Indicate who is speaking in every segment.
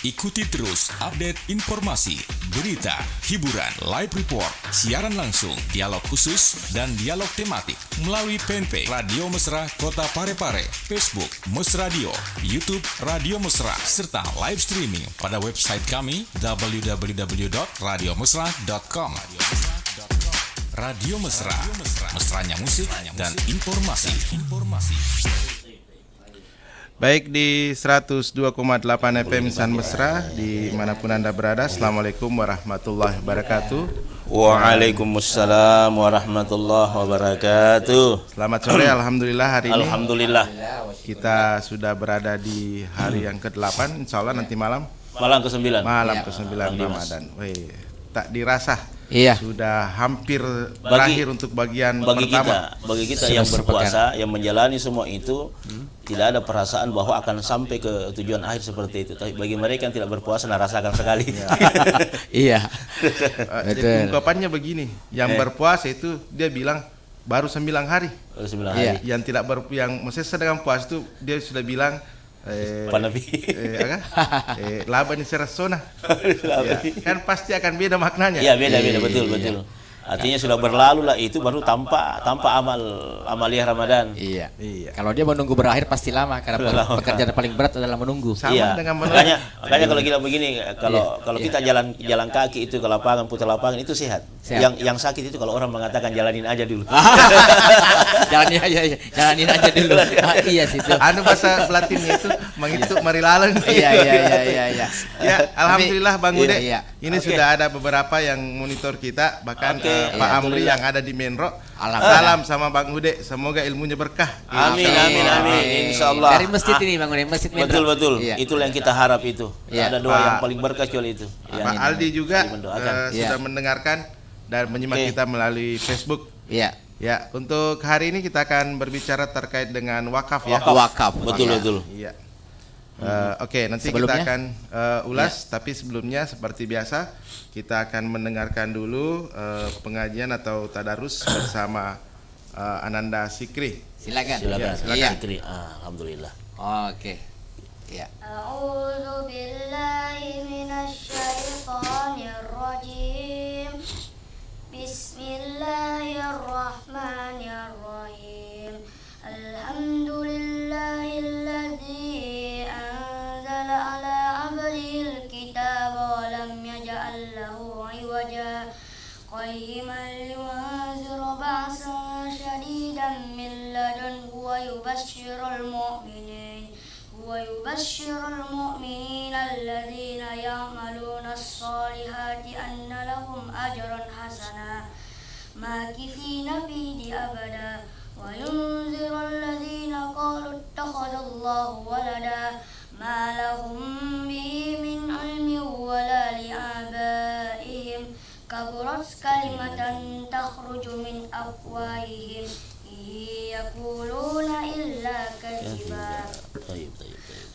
Speaker 1: Ikuti terus update informasi, berita, hiburan, live report, siaran langsung, dialog khusus, dan dialog tematik melalui fanpage Radio Mesra Kota Parepare, Facebook Mesradio, YouTube Radio Mesra, serta live streaming pada website kami www.radiomesra.com. Radio Mesra, mesranya musik dan informasi.
Speaker 2: Baik di 102,8 FM San Mesra dimanapun Anda berada. Assalamualaikum warahmatullahi wabarakatuh.
Speaker 3: Waalaikumsalam warahmatullahi wabarakatuh.
Speaker 2: Selamat sore, alhamdulillah hari ini
Speaker 3: Alhamdulillah.
Speaker 2: kita sudah berada di hari yang ke-8. Insya Allah nanti malam
Speaker 3: Malam ke-9.
Speaker 2: Malam ke-9 Ramadan. Wih, tak dirasa
Speaker 4: Iya.
Speaker 2: sudah hampir berakhir untuk bagian pertama.
Speaker 3: Bagi kita yang berpuasa, yang menjalani semua itu, tidak ada perasaan bahwa akan sampai ke tujuan akhir seperti itu. Tapi bagi mereka yang tidak berpuasa, rasakan sekali.
Speaker 4: Iya.
Speaker 2: Jadi ungkapannya begini, yang berpuasa itu dia bilang baru 9 hari.
Speaker 3: Baru 9
Speaker 4: Iya.
Speaker 3: hari.
Speaker 2: Yang tidak yang maksudnya sedang puasa itu dia sudah bilang
Speaker 3: Panabi.
Speaker 2: laba ni serasona. Ya, kan pasti akan beda maknanya.
Speaker 3: Iya, beda-beda, betul. Artinya sudah berlalu lah itu baru tanpa amaliyah Ramadan.
Speaker 4: Iya.
Speaker 2: Iya.
Speaker 4: Kalau dia menunggu berakhir pasti lama karena pekerjaan paling berat adalah menunggu.
Speaker 2: Sama dengan menurut
Speaker 3: makanya kalau kita begini, kalau kita jalan kaki itu ke lapangan, putar lapangan itu sehat.
Speaker 4: Sehat.
Speaker 3: Yang sakit itu kalau orang mengatakan jalanin aja dulu.
Speaker 4: Jalanin aja dulu. Iya situ.
Speaker 2: anu bahasa Latinnya itu menghitung marilalang.
Speaker 4: Iya.
Speaker 2: Ya, alhamdulillah Bang Ude.
Speaker 4: Iya.
Speaker 2: Ini
Speaker 3: Oke.
Speaker 2: sudah ada beberapa yang monitor kita, bahkan
Speaker 3: Oke,
Speaker 2: Pak
Speaker 4: iya.
Speaker 2: Amri yang ada di Menro.
Speaker 4: Alhamdulillah.
Speaker 2: Salam sama Bang Ude, semoga ilmunya berkah.
Speaker 3: Amin. Insyaallah.
Speaker 4: Dari masjid ini Bang Ude, masjid Medra.
Speaker 3: Betul.
Speaker 4: Iya.
Speaker 3: Itulah yang kita harap itu.
Speaker 4: Iya.
Speaker 3: Ada doa yang
Speaker 2: Pak-
Speaker 3: paling berkah kecuali itu. Ya.
Speaker 2: Pak Aldi juga
Speaker 3: Mendoakan.
Speaker 2: sudah
Speaker 4: Iya.
Speaker 2: mendengarkan dan menyimak
Speaker 3: Oke.
Speaker 2: kita melalui Facebook.
Speaker 4: Iya.
Speaker 2: Ya, untuk hari ini kita akan berbicara terkait dengan wakaf ya.
Speaker 4: Wakaf.
Speaker 3: Betul.
Speaker 2: Iya. Oke, nanti
Speaker 4: Sebelumnya?
Speaker 2: kita akan ulas, tapi sebelumnya seperti biasa kita akan mendengarkan dulu pengajian atau tadarus bersama Ananda Sikri.
Speaker 4: Silakan.
Speaker 3: Silakan.
Speaker 4: Iya.
Speaker 3: Fikri. Alhamdulillah.
Speaker 4: Oke. Iya.
Speaker 5: أعوذ بالله من الشيطان الرجيم بسم الله الرحمن الرحيم الحمد لله الذي أنزل على عبده الكتاب ولم يجعل له عوجا قيما لينذر بأسا شديدا من لدنه ويبشر المؤمنين الذين يعملون الصالحات أن لهم أجرا حسنا ماكثين فيه أبدا وينذر الذين قالوا اتخذ الله ولدا ما لهم به من علم ولا لآبائهم كبرت كلمة تخرج من أفواههم إن يقولون إلا كذبا
Speaker 3: طيب.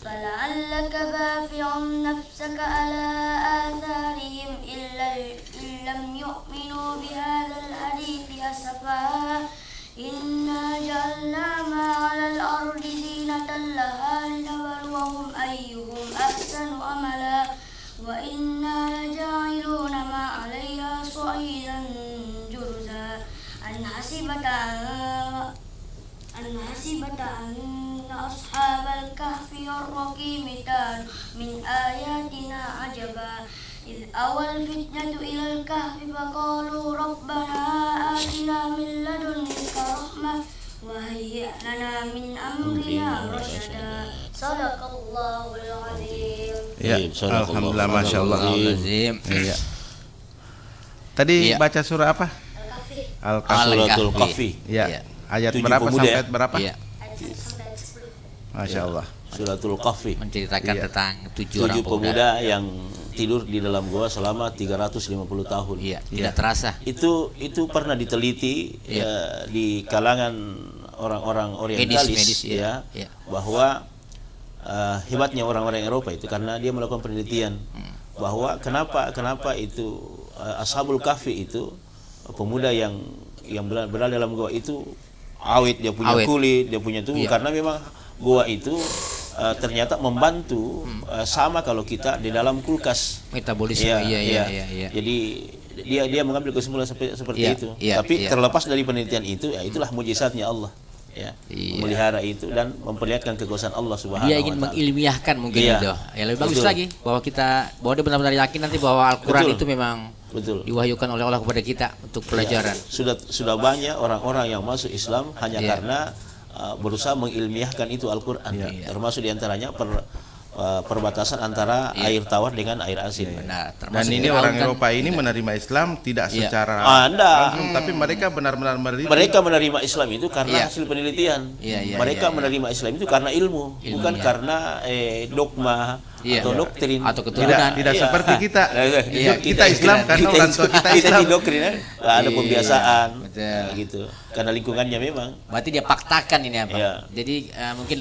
Speaker 5: فلعلك باخع نفسك على آثارهم إن لم يؤمنوا بهذا الحديث أسفا إنا جعلنا ما على الأرض زينة لها لنبلوهم أيهم أحسن عملا وإنا لجاعلون ما عليها صعيدا جرزا أن حسبت أن أصحاب الكهف والرقيم كانوا من آياتنا عجبا إذ أوى الفتنة إلى الكهف فقالوا ربنا آتنا من لدنك رحمة وهيئ لنا من أمرنا رشدا صدق الله العظيم.
Speaker 2: Ya,
Speaker 3: Sadaqallah.
Speaker 2: alhamdulillah, masya Allah.
Speaker 4: Azim.
Speaker 2: Iya. Tadi
Speaker 4: Iya.
Speaker 2: baca surah apa? Al-Kahfi.
Speaker 3: Suratul
Speaker 4: Al-Kahfi.
Speaker 3: Kahfi.
Speaker 2: Ya.
Speaker 4: Iya.
Speaker 2: Ayat
Speaker 3: 7
Speaker 2: berapa
Speaker 3: pemuda
Speaker 2: sampai
Speaker 3: ya?
Speaker 2: ayat berapa?
Speaker 4: Iya.
Speaker 5: Ayat 1 sampai 10.
Speaker 2: Masya Allah.
Speaker 3: Suratul Kahfi.
Speaker 4: Menceritakan
Speaker 2: Iya.
Speaker 4: tentang 7 orang
Speaker 3: 7 pemuda yang tidur di dalam gua selama 350 tahun.
Speaker 4: Iya, tidak terasa.
Speaker 3: Itu pernah diteliti di kalangan orang-orang orientalis
Speaker 4: Medis,
Speaker 3: ya,
Speaker 4: iya.
Speaker 3: bahwa hebatnya orang-orang Eropa itu karena dia melakukan penelitian bahwa kenapa itu Ashabul Kahfi itu pemuda yang berada dalam gua itu awet, dia punya
Speaker 4: Awet.
Speaker 3: kulit, dia punya tubuh,
Speaker 4: Iya.
Speaker 3: karena memang gua itu ternyata membantu sama kalau kita di dalam kulkas.
Speaker 4: Metabolisme. Iya.
Speaker 3: Jadi dia mengambil kesimpulan seperti
Speaker 4: Iya,
Speaker 3: itu.
Speaker 4: iya,
Speaker 3: Tapi
Speaker 4: iya.
Speaker 3: terlepas dari penelitian itu, ya itulah mujizatnya Allah. Ya,
Speaker 4: Iya.
Speaker 3: memelihara itu dan memperlihatkan kekuasaan Allah Subhanahu
Speaker 4: Dia
Speaker 3: wa
Speaker 4: ingin
Speaker 3: taala.
Speaker 4: mengilmiahkan mungkin
Speaker 3: Iya.
Speaker 4: itu. Ya lebih bagus
Speaker 3: Betul.
Speaker 4: lagi bahwa dia benar-benar yakin nanti bahwa Al-Qur'an
Speaker 3: Betul.
Speaker 4: itu memang
Speaker 3: Betul.
Speaker 4: diwahyukan oleh Allah kepada kita untuk pelajaran.
Speaker 3: Sudah banyak orang-orang yang masuk Islam hanya
Speaker 4: Iya.
Speaker 3: karena berusaha mengilmiahkan itu Al-Qur'an. Termasuk diantaranya perbatasan antara air tawar dengan air asin.
Speaker 4: Benar.
Speaker 2: Dan
Speaker 4: termasuk
Speaker 2: ini
Speaker 4: Firaun
Speaker 2: orang
Speaker 4: kan-
Speaker 2: Eropa ini menerima Islam tidak
Speaker 4: Iya.
Speaker 2: secara
Speaker 3: Anda.
Speaker 2: langsung, tapi mereka benar-benar meneliti.
Speaker 3: Mereka menerima Islam itu karena
Speaker 4: Iya.
Speaker 3: hasil penelitian.
Speaker 4: Iya,
Speaker 3: Mereka
Speaker 4: iya.
Speaker 3: menerima Islam itu karena ilmu, bukan
Speaker 4: iya.
Speaker 3: karena dogma
Speaker 4: Iya.
Speaker 3: atau doktrin
Speaker 4: Atau keturunan.
Speaker 2: Tidak
Speaker 3: Iya.
Speaker 2: seperti kita.
Speaker 4: Iya,
Speaker 2: Kita Islam karena orang tua kita
Speaker 3: Kita
Speaker 2: Islam.
Speaker 3: didoktrin, ada
Speaker 4: Iya,
Speaker 3: pembiasaan,
Speaker 4: betul.
Speaker 3: gitu. Karena lingkungannya memang.
Speaker 4: Berarti dia faktakan ini apa?
Speaker 3: Iya.
Speaker 4: Jadi mungkin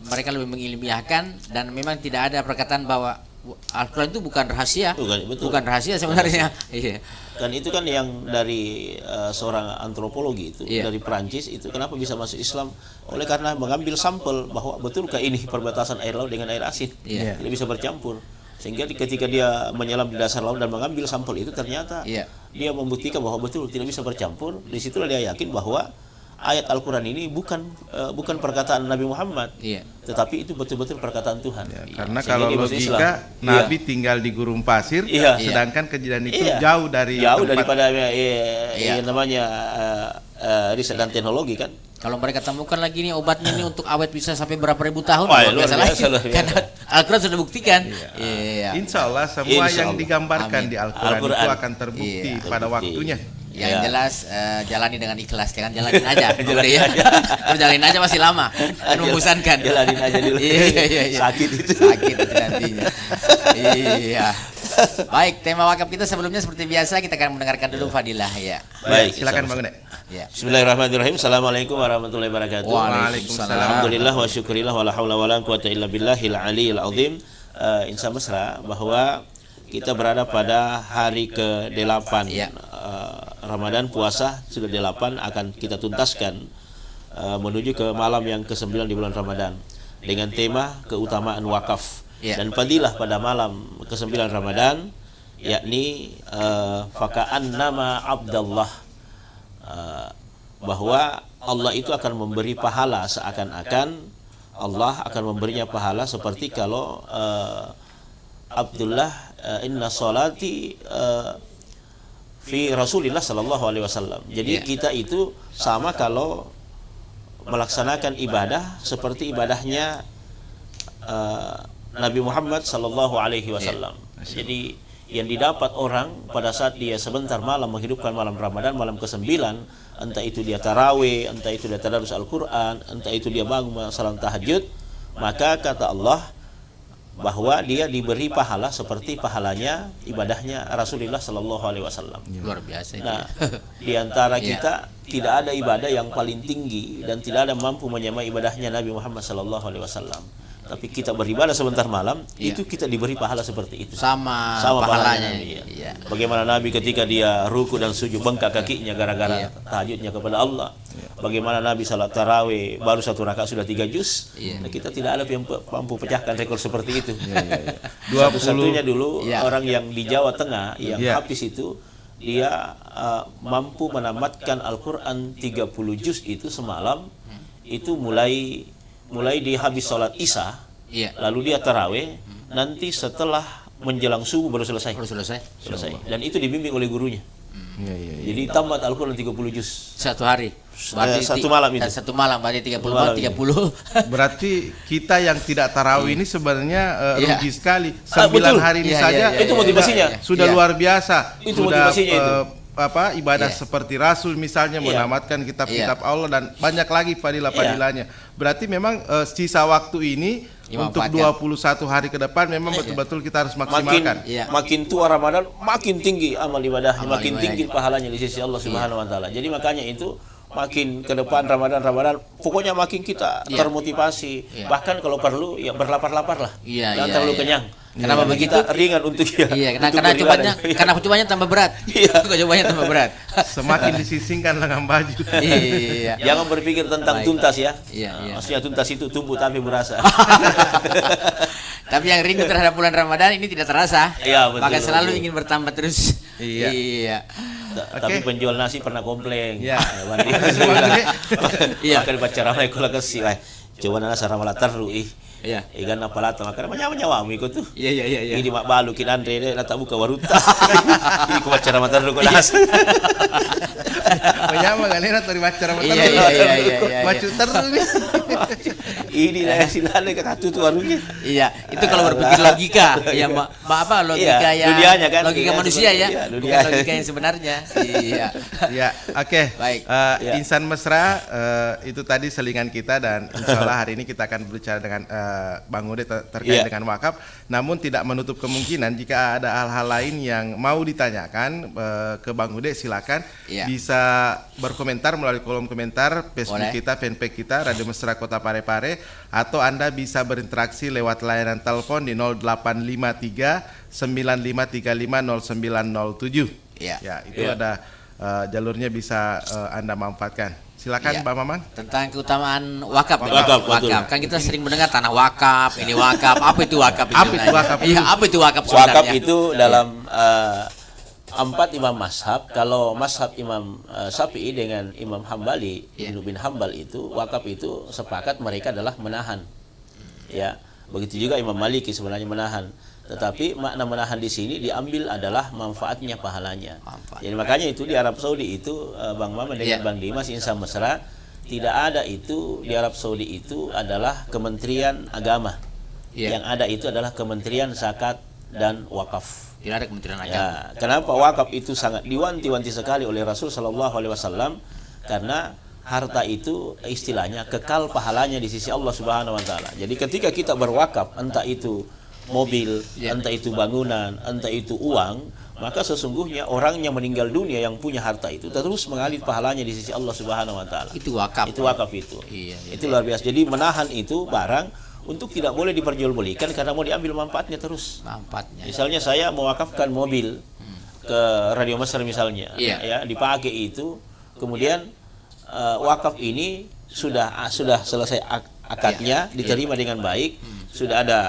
Speaker 4: mereka lebih mengilmiahkan dan memang tidak ada perkataan bahwa Al-Quran itu bukan rahasia.
Speaker 3: Betul.
Speaker 4: Bukan rahasia sebenarnya. Iya.
Speaker 3: Dan itu kan yang dari seorang antropologi itu,
Speaker 4: Iya.
Speaker 3: dari Perancis itu, kenapa bisa masuk Islam? Oleh karena mengambil sampel bahwa betulkah ini perbatasan air laut dengan air asin,
Speaker 4: Iya.
Speaker 3: tidak bisa bercampur. Sehingga ketika dia menyelam di dasar laut dan mengambil sampel itu, ternyata
Speaker 4: Iya.
Speaker 3: dia membuktikan bahwa betul tidak bisa bercampur. Disitulah dia yakin bahwa ayat Al-Quran ini bukan perkataan Nabi Muhammad,
Speaker 4: Iya.
Speaker 3: tetapi itu betul-betul perkataan Tuhan.
Speaker 2: Ya, karena
Speaker 3: Sehingga
Speaker 2: kalau
Speaker 3: dia masuk Islam.
Speaker 2: logika Nabi
Speaker 3: Iya.
Speaker 2: tinggal di gurun pasir,
Speaker 3: Iya.
Speaker 2: sedangkan kejadian itu
Speaker 3: Iya.
Speaker 2: jauh dari
Speaker 3: jauh
Speaker 2: tempat.
Speaker 3: daripada
Speaker 4: Iya.
Speaker 3: namanya riset dan teknologi kan.
Speaker 4: Kalau mereka temukan lagi nih obatnya nih untuk awet bisa sampai berapa ribu tahun,
Speaker 3: Wah,
Speaker 4: luar
Speaker 3: luar
Speaker 4: biasa
Speaker 3: biasa,
Speaker 4: lagi.
Speaker 3: luar biasa.
Speaker 4: Karena Al-Quran sudah buktikan. Iya.
Speaker 2: Insya Allah semua
Speaker 3: Insya
Speaker 2: yang
Speaker 3: Allah.
Speaker 2: digambarkan
Speaker 4: Amin.
Speaker 2: di Al-Quran itu
Speaker 3: Al-Quran.
Speaker 2: akan terbukti
Speaker 4: Iya.
Speaker 2: pada
Speaker 3: Terbukti.
Speaker 2: waktunya.
Speaker 4: Yang
Speaker 3: Ya.
Speaker 4: jelas jalani dengan ikhlas, jangan jalanin aja.
Speaker 3: Jalanin
Speaker 4: Udah ya.
Speaker 3: aja.
Speaker 4: Kalau jalanin aja masih lama, kan membosankan.
Speaker 3: Jalanin aja dulu.
Speaker 4: Iya.
Speaker 3: Sakit itu.
Speaker 4: Sakit itu nantinya. Iya. Baik, tema wakaf kita sebelumnya seperti biasa kita akan mendengarkan dulu fadilah ya.
Speaker 3: Baik,
Speaker 2: Silakan
Speaker 3: insya
Speaker 2: Bang
Speaker 3: Allah.
Speaker 2: Gede.
Speaker 4: Ya.
Speaker 3: Bismillahirrahmanirrahim. Assalamualaikum warahmatullahi wabarakatuh.
Speaker 4: Waalaikumsalam.
Speaker 3: Alhamdulillah wa syukurillah wa la haula wa la quwata illa billahil aliyil azim. Insya mesra bahwa kita berada pada hari ke-8
Speaker 4: Ya.
Speaker 3: Ramadan, puasa sudah 8 akan kita tuntaskan menuju ke malam yang ke-9 di bulan Ramadan dengan tema keutamaan wakaf
Speaker 4: Ya.
Speaker 3: dan fadilah pada malam ke-9 Ramadan, yakni faka'an nama Abdullah, bahwa Allah itu akan memberi pahala seakan-akan Allah akan memberinya pahala seperti kalau Abdullah inna salati fi Rasulillah sallallahu alaihi wasallam. Jadi
Speaker 4: Ya.
Speaker 3: kita itu sama kalau melaksanakan ibadah seperti ibadahnya Nabi Muhammad sallallahu alaihi wasallam. Jadi yang didapat orang pada saat dia sebentar malam menghidupkan malam Ramadan, malam ke-9, entah itu dia tarawih, entah itu dia tadarus Al-Quran, entah itu dia bangun salat tahajud, maka kata Allah bahwa dia diberi pahala seperti pahalanya ibadahnya Rasulullah sallallahu alaihi wasallam.
Speaker 4: Luar biasa itu.
Speaker 3: Nah, di antara
Speaker 4: Iya.
Speaker 3: kita tidak ada ibadah yang paling tinggi dan tidak ada mampu menyamai ibadahnya Nabi Muhammad sallallahu alaihi wasallam. Tapi kita beribadah sebentar malam,
Speaker 4: Iya.
Speaker 3: itu kita diberi pahala seperti itu.
Speaker 4: Sama
Speaker 3: pahalanya.
Speaker 4: pahalanya. Iya.
Speaker 3: Bagaimana Nabi ketika dia ruku dan sujud bengkak kakinya gara-gara
Speaker 4: Iya.
Speaker 3: tahajudnya kepada Allah. Bagaimana Nabi salat tarawih baru 1 rakaat sudah 3 juz.
Speaker 4: Iya.
Speaker 3: Nah, kita tidak ada yang mampu pecahkan rekor seperti itu.
Speaker 2: 20
Speaker 3: Satu-satunya dulu
Speaker 4: Iya.
Speaker 3: orang yang di Jawa Tengah yang
Speaker 2: Iya.
Speaker 3: habis itu dia mampu menamatkan Al-Quran 30 juz itu semalam. Itu mulai di habis sholat Isya,
Speaker 4: Iya.
Speaker 3: lalu dia tarawih, nanti setelah menjelang subuh baru selesai.
Speaker 4: Baru selesai.
Speaker 3: Dan itu dibimbing oleh gurunya.
Speaker 2: Iya.
Speaker 3: Jadi tamat Al-Quran 30 juz.
Speaker 4: Satu hari.
Speaker 3: Satu malam itu.
Speaker 4: Satu malam berarti 30
Speaker 3: malam,
Speaker 4: 30.
Speaker 2: Berarti kita yang tidak tarawih ini sebenarnya
Speaker 4: Iya.
Speaker 2: rugi sekali.
Speaker 3: betul.
Speaker 2: 9 hari ini
Speaker 4: Iya,
Speaker 2: saja
Speaker 4: iya, iya,
Speaker 3: Itu motivasinya.
Speaker 2: sudah
Speaker 4: Iya.
Speaker 2: luar biasa.
Speaker 3: Itu
Speaker 2: Sudah
Speaker 3: motivasinya itu.
Speaker 2: ibadah
Speaker 4: Iya.
Speaker 2: seperti Rasul misalnya
Speaker 3: Iya.
Speaker 2: menamatkan kitab-kitab
Speaker 4: Iya.
Speaker 2: Allah dan banyak lagi fadilah-fadilahnya. Berarti memang sisa waktu ini untuk
Speaker 4: Dimanfaatkan.
Speaker 2: 21 hari ke depan memang betul-betul kita harus
Speaker 3: Makin
Speaker 2: maksimalkan.
Speaker 4: Iya.
Speaker 3: makin tua Ramadan, makin tinggi amal ibadahnya,
Speaker 4: Amal
Speaker 3: makin
Speaker 4: ibadahnya.
Speaker 3: tinggi pahalanya di sisi Allah Subhanahu wa taala. Jadi makanya itu makin ke depan Ramadan pokoknya makin kita termotivasi. Bahkan kalau perlu ya berlapar-lapar lah. Jangan terlalu kenyang.
Speaker 4: Kenapa begitu?
Speaker 3: Kita ringan untuk
Speaker 4: karena cobanya tambah berat. Cobanya tambah berat.
Speaker 2: Semakin disisingkan lengan baju.
Speaker 4: Iya.
Speaker 3: Jangan berpikir tentang tuntas ya.
Speaker 4: Iya.
Speaker 3: Maksudnya tuntas itu tumbuh tapi berasa.
Speaker 4: Tapi yang rindu terhadap bulan Ramadan ini tidak terasa.
Speaker 3: Iya, betul.
Speaker 4: Maka selalu ingin bertambah terus.
Speaker 2: Iya.
Speaker 3: Tapi penjual nasi pernah komplain.
Speaker 2: Iya.
Speaker 3: Iya. Makan baca ramai kalau kasih. Coba nana sarama taru
Speaker 4: Iya.
Speaker 3: Ikan apa lata makanya banyak ikut tuh.
Speaker 4: Iya.
Speaker 3: Ini mak balu kin Andre deh tak buka waruta. Iku baca ramai taru kau nas.
Speaker 2: Banyak galera dari baca ramai taru.
Speaker 4: Iya.
Speaker 2: Baca taru nih.
Speaker 3: Ini lah silane ke katu tuh warungnya.
Speaker 4: Iya, itu kalau berpikir logika, ya apa logika yang
Speaker 3: dunianya kan,
Speaker 4: logika manusia ya,
Speaker 3: bukan
Speaker 4: logika yang sebenarnya.
Speaker 2: Iya, oke.
Speaker 4: Baik.
Speaker 2: Insan Mesra itu tadi selingan kita dan insya Allah hari ini kita akan berbicara dengan Bang Ude terkait dengan wakaf. Namun tidak menutup kemungkinan jika ada hal-hal lain yang mau ditanyakan ke Bang Ude, silakan bisa berkomentar melalui kolom komentar Facebook kita, fanpage kita Radio Mesra Kota Parepare, atau Anda bisa berinteraksi lewat layanan telepon di 0853 9535 0907. Ya, itu ada jalurnya bisa Anda manfaatkan. Silakan Pak Maman.
Speaker 4: Tentang keutamaan wakaf.
Speaker 3: Wakaf.
Speaker 4: Kan kita sering mendengar tanah wakaf, ini wakaf. Apa itu wakaf? Iya, apa itu wakaf sebenarnya?
Speaker 3: Wakaf itu dalam 4 imam mazhab. Kalau mazhab Imam Syafi'i dengan Imam Hambali, Ibnu bin Hambal itu wakaf itu sepakat mereka adalah menahan. Ya, begitu juga Imam Maliki sebenarnya menahan. Tetapi makna menahan di sini diambil adalah manfaatnya, pahalanya. Jadi makanya itu di Arab Saudi itu Bang Maman dengan Bang Dimas Insan Mesra, tidak ada itu di Arab Saudi itu adalah Kementerian Agama. Yang ada itu adalah Kementerian Zakat dan Wakaf.
Speaker 4: Tidak ada Kementerian Agama.
Speaker 3: Kenapa wakaf itu sangat diwanti-wanti sekali oleh Rasul Shallallahu Alaihi Wasallam? Karena harta itu istilahnya kekal pahalanya di sisi Allah Subhanahu Wa Taala. Jadi ketika kita berwakaf, entah itu mobil, entah itu bangunan, entah itu uang, maka sesungguhnya orang yang meninggal dunia yang punya harta itu terus mengalir pahalanya di sisi Allah Subhanahu Wa Taala.
Speaker 4: Itu wakaf.
Speaker 3: Itu wakaf itu. Itu luar biasa. Jadi menahan itu barang untuk tidak boleh diperjualbelikan karena mau diambil manfaatnya terus. Misalnya saya mewakafkan mobil ke Radio Mesra misalnya, ya dipakai itu, kemudian wakaf ini sudah selesai akadnya, diterima dengan baik, sudah ada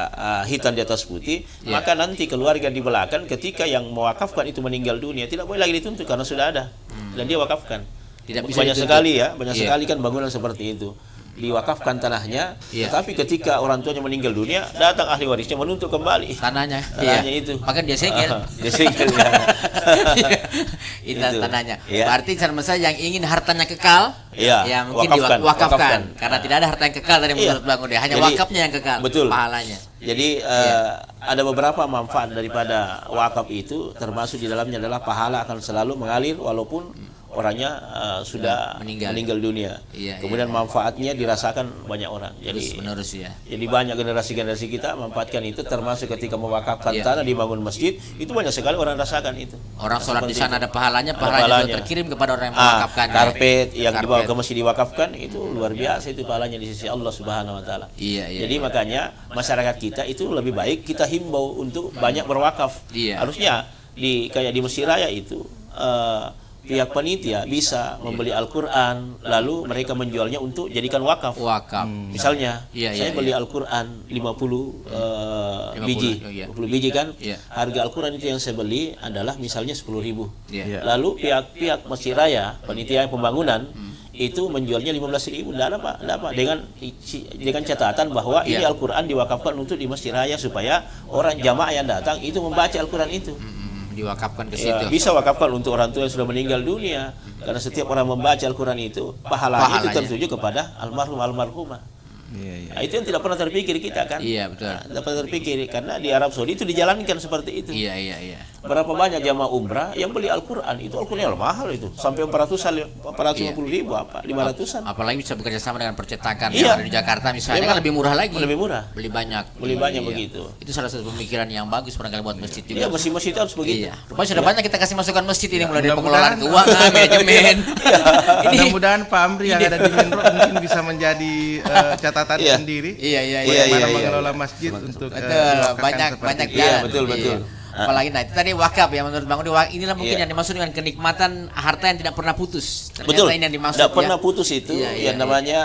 Speaker 3: hitam di atas putih, maka nanti keluarga di belakang ketika yang mewakafkan itu meninggal dunia tidak boleh lagi dituntut karena sudah ada dan dia wakafkan. Banyak sekali sekali kan bangunan seperti itu. Diwakafkan tanahnya, tetapi ketika orang tuanya meninggal dunia, datang ahli warisnya menuntut kembali
Speaker 4: tanahnya
Speaker 3: itu.
Speaker 4: Maka dia segel. Itu tanahnya. Berarti sama yang ingin hartanya kekal, ya mungkin diwakafkan. Karena tidak ada harta yang kekal dari menurut Bang Ude, hanya wakafnya yang kekal.
Speaker 3: Betul.
Speaker 4: Pahalanya.
Speaker 3: Jadi ada beberapa manfaat daripada wakaf itu, termasuk di dalamnya adalah pahala akan selalu mengalir walaupun orangnya sudah meninggal dunia. Kemudian manfaatnya dirasakan banyak orang. Jadi
Speaker 4: menerus
Speaker 3: Jadi banyak generasi kita memanfaatkan itu, termasuk ketika mewakafkan tanah dibangun masjid, itu banyak sekali orang rasakan itu.
Speaker 4: Orang sholat di sana ada pahalanya juga terkirim kepada orang yang mewakafkan.
Speaker 3: Karpet yang dibawa ke masjid diwakafkan itu luar biasa, itu pahalanya di sisi Allah Subhanahu Wa Taala. Jadi makanya masyarakat kita itu lebih baik kita himbau untuk banyak berwakaf. Harusnya kayak di Mesir Raya itu pihak panitia bisa membeli Al-Quran lalu mereka menjualnya untuk jadikan wakaf. Misalnya saya beli Al-Quran 50 biji kan, harga Al-Quran itu yang saya beli adalah misalnya 10.000. Lalu pihak Mesir Raya panitia pembangunan itu menjualnya 15.000. Tidak apa dengan catatan bahwa ini Al-Quran diwakafkan untuk di Mesir Raya supaya orang jamaah yang datang itu membaca Al-Quran itu.
Speaker 4: Diwakafkan ke situ.
Speaker 3: Bisa wakafkan untuk orang tua yang sudah meninggal dunia, karena setiap orang membaca Al-Quran itu pahalanya itu tertuju kepada almarhumah. Nah, itu yang tidak pernah terpikir kita kan.
Speaker 4: Betul.
Speaker 3: Tidak pernah terpikir karena di Arab Saudi itu dijalankan seperti itu. berapa banyak jamaah umrah yang beli Al-Quran. Itu Al-Quran yang mahal itu, sampai 450.000 apa 500-an.
Speaker 4: Apalagi bisa bekerja sama dengan percetakan
Speaker 3: Iya.
Speaker 4: yang ada di Jakarta misalnya,
Speaker 3: Memang.
Speaker 4: kan lebih murah lagi.
Speaker 3: Lebih murah.
Speaker 4: Beli banyak.
Speaker 3: Beli banyak
Speaker 4: Iya.
Speaker 3: begitu.
Speaker 4: Itu salah satu pemikiran yang bagus barangkali buat masjid juga.
Speaker 3: Iya, masjid-masjid harus begitu.
Speaker 4: Iya. Rupanya sudah banyak kita kasih masukan masjid ini, mulai dari
Speaker 2: Mudah-mudahan-
Speaker 4: pengelolaan keuangan, manajemen. Ini
Speaker 2: Mudah-mudahan Pak Amri yang ada di Menro mungkin bisa menjadi catatan
Speaker 3: Iya.
Speaker 2: sendiri.
Speaker 4: iya
Speaker 2: Bagaimana
Speaker 3: iya.
Speaker 2: mengelola masjid untuk
Speaker 4: Betul,
Speaker 2: diwakafkan
Speaker 4: banyak
Speaker 2: seperti
Speaker 4: banyak
Speaker 2: itu.
Speaker 3: Iya,
Speaker 4: jalan.
Speaker 3: betul.
Speaker 4: Apalagi nah itu tadi wakaf ya, menurut Bang Udi, inilah mungkin
Speaker 3: Iya.
Speaker 4: yang dimaksud dengan kenikmatan harta yang tidak pernah putus. Ternyata
Speaker 3: Betul.
Speaker 4: ini yang dimaksud.
Speaker 3: Tidak
Speaker 4: ya.
Speaker 3: pernah putus itu
Speaker 4: Iya,
Speaker 3: yang namanya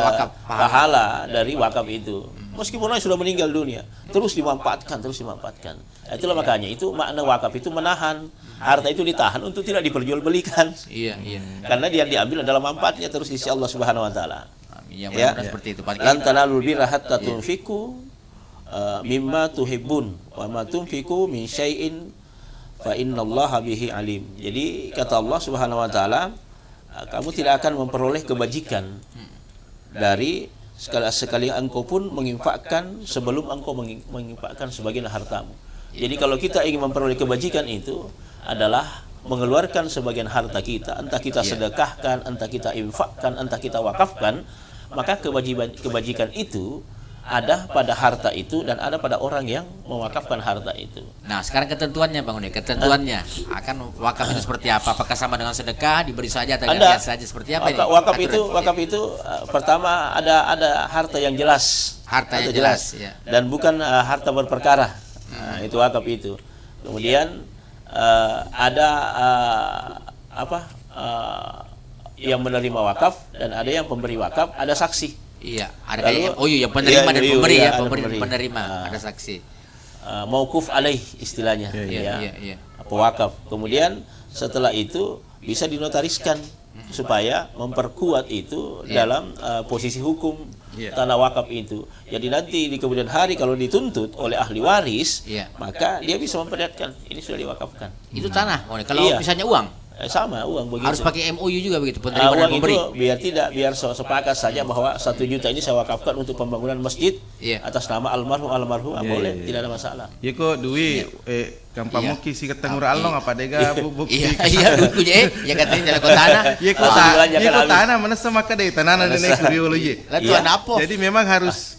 Speaker 4: Wakaf,
Speaker 3: pahala dari wakaf itu. Meskipun orang sudah meninggal dunia, terus dimanfaatkan. Itulah makanya itu makna wakaf itu menahan harta itu, ditahan untuk tidak diperjualbelikan.
Speaker 4: Iya.
Speaker 3: Karena dia diambil adalah manfaatnya terus di sisi Allah Subhanahu wa taala.
Speaker 4: Amin. Yang
Speaker 3: Ya.
Speaker 4: mudah-mudahan seperti itu. Pak.
Speaker 3: Lan tanalul birra hatta tunfiqu mimma tuhibbun wa ma tunfiqu min syai'in fa innallaha bihi alim. Jadi kata Allah Subhanahu wa taala, kamu tidak akan memperoleh kebajikan dari sekali engkau pun menginfakkan sebelum engkau menginfakkan sebagian hartamu. Jadi kalau kita ingin memperoleh kebajikan itu adalah mengeluarkan sebagian harta kita, entah kita sedekahkan, entah kita infakkan, entah kita wakafkan, maka kebajikan itu ada pada harta itu dan ada pada orang yang mewakafkan harta itu.
Speaker 4: Nah, sekarang ketentuannya Bang Udi, ketentuannya akan wakaf itu seperti apa? Apakah sama dengan sedekah, diberi saja atau
Speaker 3: Ada.
Speaker 4: biasa saja, seperti apa ini?
Speaker 3: Wakaf itu pertama ada harta yang jelas.
Speaker 4: Harta yang jelas, ya.
Speaker 3: Dan bukan harta berperkara. Nah, itu wakaf itu. Kemudian ada yang menerima wakaf dan ada yang pemberi wakaf, ada saksi.
Speaker 4: Iya, ada
Speaker 3: Lalu-
Speaker 4: kayak yang penerima dan pemberi ya,
Speaker 3: ada
Speaker 4: pemberi dan
Speaker 3: pemberi.
Speaker 4: penerima,
Speaker 3: Ah.
Speaker 4: ada saksi.
Speaker 3: Mauquf alaih istilahnya.
Speaker 4: Iya.
Speaker 3: Pewakaf. Kemudian setelah itu bisa dinotariskan supaya memperkuat itu dalam posisi hukum tanah wakaf itu. Jadi nanti di kemudian hari kalau dituntut oleh ahli waris, maka dia bisa memperlihatkan ini sudah diwakafkan.
Speaker 4: Itu tanah, Bang Udi. Kalau
Speaker 3: Iya.
Speaker 4: misalnya uang,
Speaker 3: Sama uang begitu.
Speaker 4: harus pakai MOU juga begitu, penerima dan
Speaker 3: Uang
Speaker 4: pemberi.
Speaker 3: itu biar sepakat saja bahwa 1 juta ini saya wakafkan untuk pembangunan masjid atas nama almarhum boleh, tidak ada masalah.
Speaker 2: Ya kok duit gampang muki si ketemu along apa dega bukti.
Speaker 4: Iya, bukunya ya katanya jalan tanah.
Speaker 2: Ya kok tanah mana sama kadai tanah dan naik kuriolo ye.
Speaker 4: Lah tuan apa?
Speaker 2: Jadi memang harus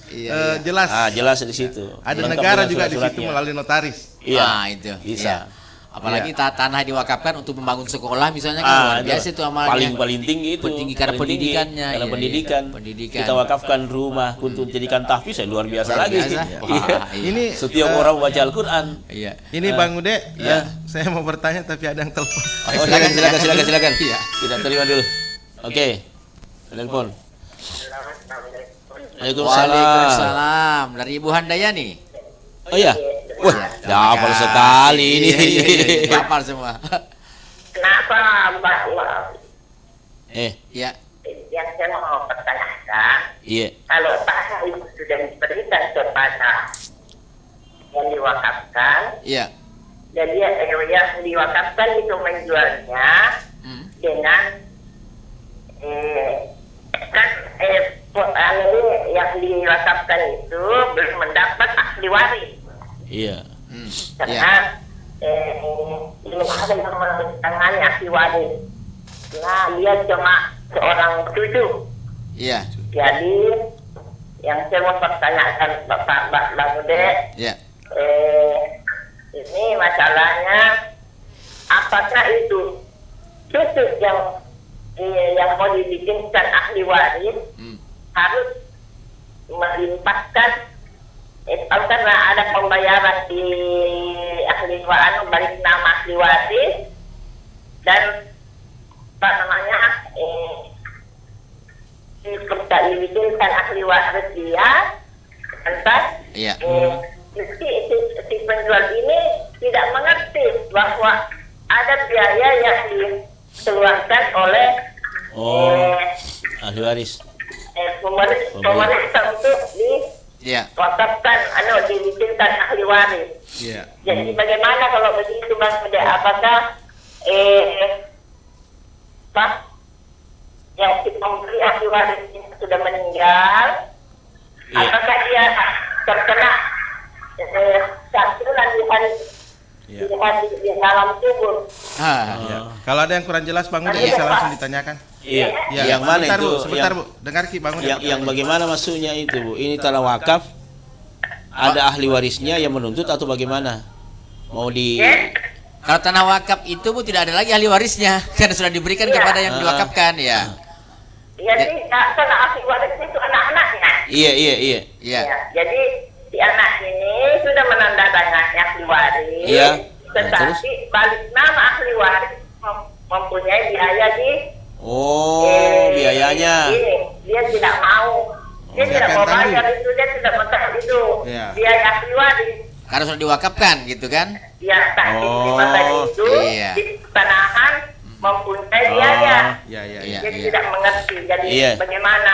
Speaker 2: jelas.
Speaker 3: Jelas di situ.
Speaker 2: Ada
Speaker 3: Lengkap
Speaker 2: negara
Speaker 3: dengan
Speaker 2: juga di situ
Speaker 3: surat-suratnya.
Speaker 2: melalui notaris.
Speaker 3: Iya,
Speaker 4: itu.
Speaker 3: bisa.
Speaker 4: Iya. Apalagi tanah diwakafkan untuk membangun sekolah misalnya kan luar biasa itu amalnya.
Speaker 3: paling tinggi itu.
Speaker 4: Karena
Speaker 3: Paling tinggi.
Speaker 4: pendidikannya.
Speaker 3: Karena
Speaker 4: Iya,
Speaker 3: pendidikan. Kita wakafkan rumah untuk jadikan tahfiz luar biasa lagi.
Speaker 4: biasa.
Speaker 3: Iya.
Speaker 4: Wah, iya.
Speaker 2: Ini
Speaker 3: Setiap orang membaca Al-Qur'an.
Speaker 4: Iya.
Speaker 2: ini Bang Ude, saya mau bertanya tapi ada yang telepon.
Speaker 3: Silakan.
Speaker 4: Iya.
Speaker 3: Kita terima dulu. Oke. Telepon. Waalaikumsalam.
Speaker 4: Waalaikumsalam. Dari Ibu Handayani.
Speaker 3: Oh iya. Wah, hafal sekali ini.
Speaker 4: Iya, hafal semua.
Speaker 6: Kenapa Mbak
Speaker 4: Iya.
Speaker 6: yang saya mau pertanyakan,
Speaker 3: Iya.
Speaker 6: kalau tanah itu sudah diberikan kepada yang diwakafkan,
Speaker 4: Iya.
Speaker 6: jadi yang diwakafkan itu menjualnya dengan yang diwakafkan itu belum mendapat ahli waris.
Speaker 3: Iya.
Speaker 6: Karena belum ada yang menandatangani ahli waris. Nah, dia cuma seorang cucu.
Speaker 4: Iya.
Speaker 6: Jadi yang saya mau pertanyakan Bapak Bang Ude,
Speaker 4: Iya.
Speaker 6: ini masalahnya apakah itu cucu yang mau dibikinkan ahli waris harus melimpahkan karena ada pembayaran di ahli waris balik nama ahli waris dan apa namanya kita dibikinkan ahli waris dia lantas si penjual ini tidak mengerti bahwa ada biaya yang dikeluarkan oleh
Speaker 3: Ahli waris.
Speaker 6: pemerintah untuk diwakafkan dibikinkan ahli waris. Jadi bagaimana kalau begitu Bang Ude? Apakah yang si pembeli ahli waris ini sudah meninggal? Apakah dia terkena santunan di hari
Speaker 2: Iya.
Speaker 6: di dalam kubur.
Speaker 2: Ya. Kalau ada yang kurang jelas Bang Ude bisa langsung ditanyakan.
Speaker 3: Iya.
Speaker 2: Ya,
Speaker 3: Yang mana
Speaker 2: sebentar,
Speaker 3: itu?
Speaker 2: Bu, sebentar
Speaker 3: yang,
Speaker 2: Bu. Dengar Ki Bang Ude.
Speaker 3: yang bagaimana maksudnya itu, Bu? Ini tanah wakaf, ada ahli warisnya yang menuntut atau bagaimana? Mau di
Speaker 4: Kalau tanah wakaf itu Bu tidak ada lagi ahli warisnya karena sudah diberikan
Speaker 6: Iya.
Speaker 4: kepada yang diwakafkan ya.
Speaker 6: Jadi karena ahli waris itu anak-anaknya.
Speaker 3: Iya.
Speaker 4: Iya.
Speaker 6: Ya, jadi si anak ini sudah menandatangani ahli waris,
Speaker 3: Iya.
Speaker 6: tetapi balik nama ahli waris mempunyai biaya di
Speaker 3: biayanya.
Speaker 6: ini. Dia tidak mau. Dia tidak
Speaker 2: siapa
Speaker 6: mau
Speaker 2: yang
Speaker 6: bayar itu, dia tidak mau bayar itu.
Speaker 2: Iya.
Speaker 6: Biaya ahli waris.
Speaker 4: Karena sudah diwakafkan gitu kan?
Speaker 6: Ya, tapi di masa itu
Speaker 4: iya.
Speaker 6: di panahan mempunyai biaya.
Speaker 2: Iya.
Speaker 6: Jadi
Speaker 4: Iya.
Speaker 6: tidak mengerti. Jadi
Speaker 3: Iya.
Speaker 6: bagaimana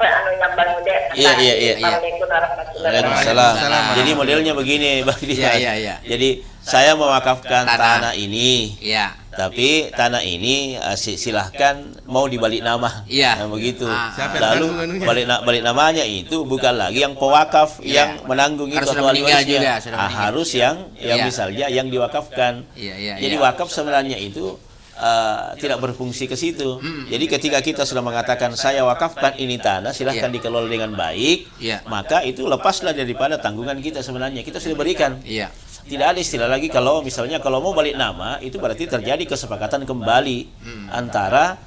Speaker 6: anunya Bang Ude?
Speaker 3: Iya.
Speaker 6: Assalamualaikum warahmatullahi
Speaker 3: Waalaikumsalam.
Speaker 2: Waalaikumsalam.
Speaker 3: Jadi modelnya begini, Bang Dimas.
Speaker 4: Iya.
Speaker 3: Jadi saya mewakafkan
Speaker 4: Tanah.
Speaker 3: tanah ini.
Speaker 4: Iya.
Speaker 3: Tapi tanah ini silahkan mau dibalik nama.
Speaker 4: Iya.
Speaker 3: Nah, begitu.
Speaker 2: Siapa yang
Speaker 3: Lalu
Speaker 2: tanggung anunya?
Speaker 3: balik namanya itu bukan lagi yang pewakaf
Speaker 4: Iya.
Speaker 3: yang menanggung itu
Speaker 4: Harus sudah
Speaker 3: atau ahli
Speaker 4: meninggal
Speaker 3: warisnya.
Speaker 4: juga, sudah meninggal.
Speaker 3: Harus yang
Speaker 4: Iya.
Speaker 3: misalnya yang diwakafkan.
Speaker 4: Iya.
Speaker 3: Jadi wakaf sebenarnya itu tidak berfungsi ke situ. Jadi ketika kita sudah mengatakan saya wakafkan ini tanah, silahkan
Speaker 4: Iya.
Speaker 3: dikelola dengan baik,
Speaker 4: Iya.
Speaker 3: maka itu lepaslah daripada tanggungan kita sebenarnya. Kita sudah berikan.
Speaker 4: Iya.
Speaker 3: Tidak ada istilah lagi kalau misalnya kalau mau balik nama itu berarti terjadi kesepakatan kembali antara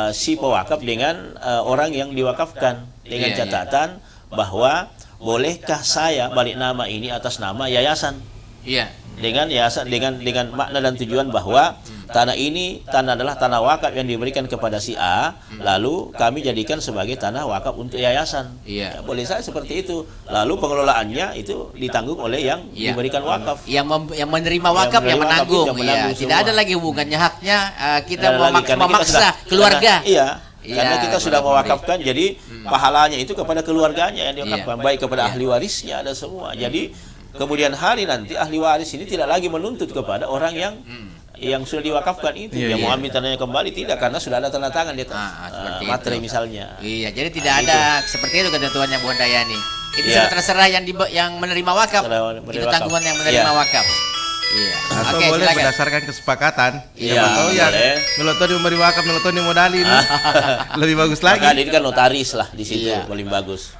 Speaker 3: si pewakaf dengan orang yang diwakafkan dengan
Speaker 4: Iya,
Speaker 3: catatan bahwa bolehkah saya balik nama ini atas nama yayasan
Speaker 4: Iya.
Speaker 3: dengan yayasan dengan makna dan tujuan bahwa tanah ini adalah tanah wakaf yang diberikan kepada si A, lalu kami jadikan sebagai tanah wakaf untuk yayasan.
Speaker 4: Iya.
Speaker 3: Ya, boleh saya seperti itu. Lalu pengelolaannya itu ditanggung oleh yang
Speaker 4: Iya.
Speaker 3: diberikan wakaf.
Speaker 4: Yang menerima wakaf yang
Speaker 3: menerima wakaf
Speaker 4: menanggung.
Speaker 3: yang menanggung
Speaker 4: Iya. Tidak
Speaker 3: semua.
Speaker 4: ada lagi hubungannya haknya kita
Speaker 3: Tidak
Speaker 4: mau
Speaker 3: lagi, karena kita
Speaker 4: memaksa
Speaker 3: sudah-
Speaker 4: keluarga.
Speaker 3: Iya.
Speaker 4: Iya,
Speaker 3: Karena kita sudah
Speaker 4: benar-benar.
Speaker 3: mewakafkan, jadi pahalanya itu kepada keluarganya yang diwakafkan,
Speaker 4: Iya.
Speaker 3: baik kepada
Speaker 4: Iya.
Speaker 3: ahli warisnya ada semua. Jadi kemudian hari nanti ahli waris ini tidak lagi menuntut kepada orang yang sudah diwakafkan itu,
Speaker 2: Iya,
Speaker 3: yang
Speaker 2: iya.
Speaker 3: mau ambil tanahnya kembali, tidak, karena sudah ada tanda tangan di atas
Speaker 4: Seperti
Speaker 3: materai
Speaker 4: itu.
Speaker 3: misalnya.
Speaker 4: Iya, jadi tidak
Speaker 3: Nah,
Speaker 4: ada seperti itu ketentuannya Bu Handayani. Itu
Speaker 3: Iya.
Speaker 4: sudah terserah yang menerima wakaf.
Speaker 3: Menerima
Speaker 4: Itu
Speaker 3: wakaf.
Speaker 4: tanggungan yang menerima
Speaker 3: Iya.
Speaker 4: wakaf. Iya.
Speaker 2: Atau
Speaker 4: Oke,
Speaker 2: boleh
Speaker 4: silakan.
Speaker 2: berdasarkan kesepakatan.
Speaker 3: Iya,
Speaker 2: Siapa tahu yang
Speaker 3: boleh.
Speaker 2: melotoni memberi wakaf, melotoni modalin. Lebih bagus lagi.
Speaker 3: Maka ini kan notaris lah di situ,
Speaker 4: Iya.
Speaker 3: paling bagus.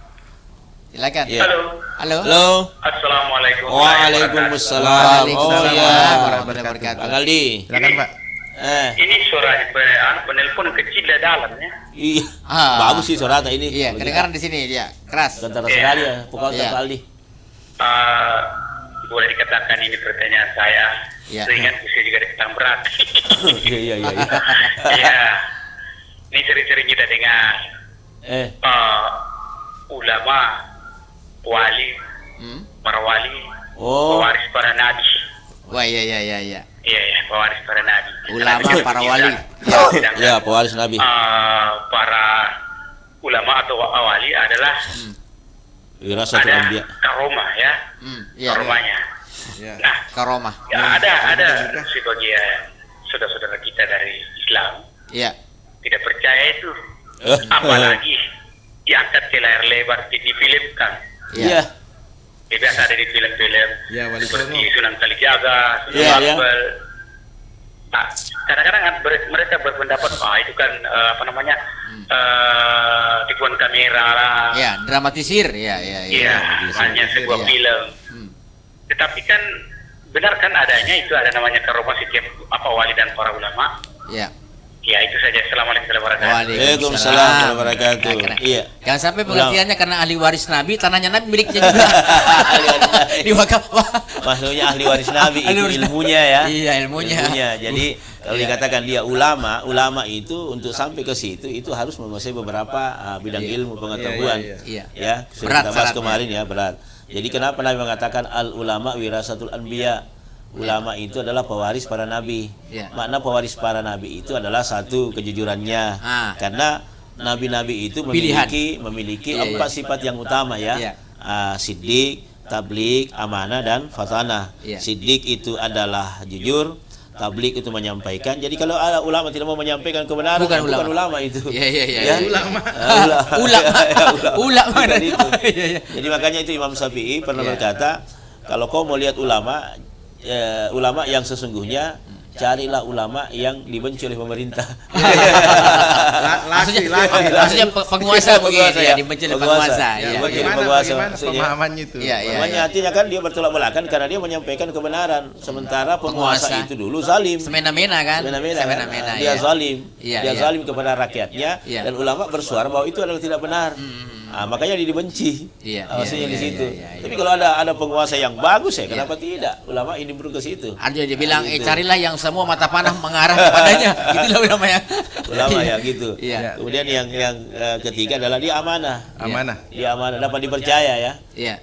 Speaker 4: Silakan.
Speaker 3: Iya.
Speaker 4: Halo.
Speaker 3: Halo.
Speaker 6: Assalamualaikum.
Speaker 3: Waalaikumsalam. Oh
Speaker 4: Waalaikumsalam
Speaker 3: iya.
Speaker 4: warahmatullahi wabarakatuh.
Speaker 3: Bang Aldi.
Speaker 2: Silakan Pak.
Speaker 6: Ini suara penelpon kecil di dalamnya.
Speaker 3: Iya.
Speaker 4: Ah.
Speaker 3: Bagus sih suara ini.
Speaker 4: Iya, kedengaran di sini dia. Keras.
Speaker 3: Tentara sekali ya, pokoknya
Speaker 4: Iya.
Speaker 3: Pak Aldi.
Speaker 6: Boleh dikatakan ini pertanyaan saya.
Speaker 4: Iya.
Speaker 6: Seingat bisa juga dikatakan berat.
Speaker 3: Iya.
Speaker 6: Iya. Ini sering-sering kita dengar ulama, wali, para wali,
Speaker 3: Oh.
Speaker 6: pewaris para nabi.
Speaker 4: Wah, iya.
Speaker 6: Iya, pewaris para nabi.
Speaker 4: Ulama,
Speaker 6: Nabi
Speaker 4: para
Speaker 6: juga
Speaker 4: wali.
Speaker 6: sedangkan,
Speaker 3: Ya, pewaris Nabi.
Speaker 6: para ulama atau wali adalah
Speaker 3: Wirasatul
Speaker 6: ada
Speaker 3: Anbiya.
Speaker 6: karomah ya,
Speaker 4: Iya.
Speaker 6: karomahnya.
Speaker 2: Ya.
Speaker 6: Nah,
Speaker 4: Karomah.
Speaker 6: ya ada sebagian saudara-saudara kita dari Islam
Speaker 4: Iya.
Speaker 6: tidak percaya itu, apalagi diangkat ke layar lebar, difilmkan.
Speaker 3: Iya.
Speaker 6: Biasa ada di film-film
Speaker 2: Ya, Wali
Speaker 6: seperti
Speaker 2: Songo.
Speaker 6: Sunan Kalijaga, Sunan
Speaker 3: Iya, iya.
Speaker 6: Ampel. Nah, kadang-kadang mereka berpendapat, itu kan tipuan kamera lah.
Speaker 4: Iya, dramatisir. Iya.
Speaker 6: Iya, hanya sebuah
Speaker 4: Iya.
Speaker 6: film. Tetapi kan benar kan adanya itu ada namanya karomah setiap wali dan para ulama.
Speaker 4: Iya.
Speaker 6: Ya itu saja. Assalamualaikum warahmatullahi wabarakatuh.
Speaker 3: Waalaikumsalam warahmatullahi wabarakatuh. Iya.
Speaker 4: Jangan sampai pengertiannya karena ahli waris Nabi, tanahnya Nabi miliknya juga. Di wakaf. Wah.
Speaker 3: Maksudnya ahli waris Nabi
Speaker 4: Ahli
Speaker 3: itu
Speaker 4: waris
Speaker 3: ilmunya ya.
Speaker 4: Iya, ilmunya.
Speaker 3: Jadi kalau dikatakan dia ulama itu untuk sampai ke situ itu harus menguasai beberapa bidang ilmu pengetahuan.
Speaker 4: Iya.
Speaker 3: Ya, sudah
Speaker 4: Berat
Speaker 3: kita bahas
Speaker 4: syaratnya.
Speaker 3: kemarin ya, berat. Jadi kenapa Nabi mengatakan al ulama wirasatul anbiya? Ulama itu adalah pewaris para nabi.
Speaker 4: Iya.
Speaker 3: Makna pewaris para nabi itu adalah satu kejujurannya. Karena nabi-nabi itu
Speaker 4: Pilihan.
Speaker 3: memiliki
Speaker 4: Iya,
Speaker 3: 4 sifat yang utama ya.
Speaker 4: Iya.
Speaker 3: Siddiq, tablik, amanah dan fatanah.
Speaker 4: Iya.
Speaker 3: Siddiq itu adalah jujur, tablik itu menyampaikan. Jadi kalau ada ulama tidak mau menyampaikan kebenaran,
Speaker 4: Bukan
Speaker 3: bukan
Speaker 4: ulama.
Speaker 3: ulama itu.
Speaker 4: Iya.
Speaker 3: Ulama.
Speaker 4: Ulama.
Speaker 3: Bukan itu.
Speaker 4: Iya.
Speaker 3: Jadi makanya itu Imam Syafi'i pernah berkata, kalau kau mau lihat ulama, ulama yang sesungguhnya, carilah ulama yang dibenci oleh pemerintah.
Speaker 4: Maksudnya penguasa begitu ya, dibenci oleh penguasa.
Speaker 3: Ya,
Speaker 2: Bagaimana pemahamannya itu?
Speaker 3: Makanya artinya kan dia bertolak belakang karena dia menyampaikan kebenaran, sementara penguasa itu dulu zalim.
Speaker 4: Semena-mena kan?
Speaker 3: Semena-mena. Dia zalim. Dia zalim kepada rakyatnya, dan ulama bersuara bahwa itu adalah tidak benar. Makanya dia dibenci. Maksudnya di situ. Tapi kalau ada penguasa yang bagus kenapa tidak? Ulama ini beru ke situ.
Speaker 4: Artinya dia bilang, carilah yang semua mata panah mengarah kepadanya. Itulah ulama
Speaker 3: ya gitu. Kemudian yang ketiga adalah dia amanah. Dia amanah, dapat dipercaya ya.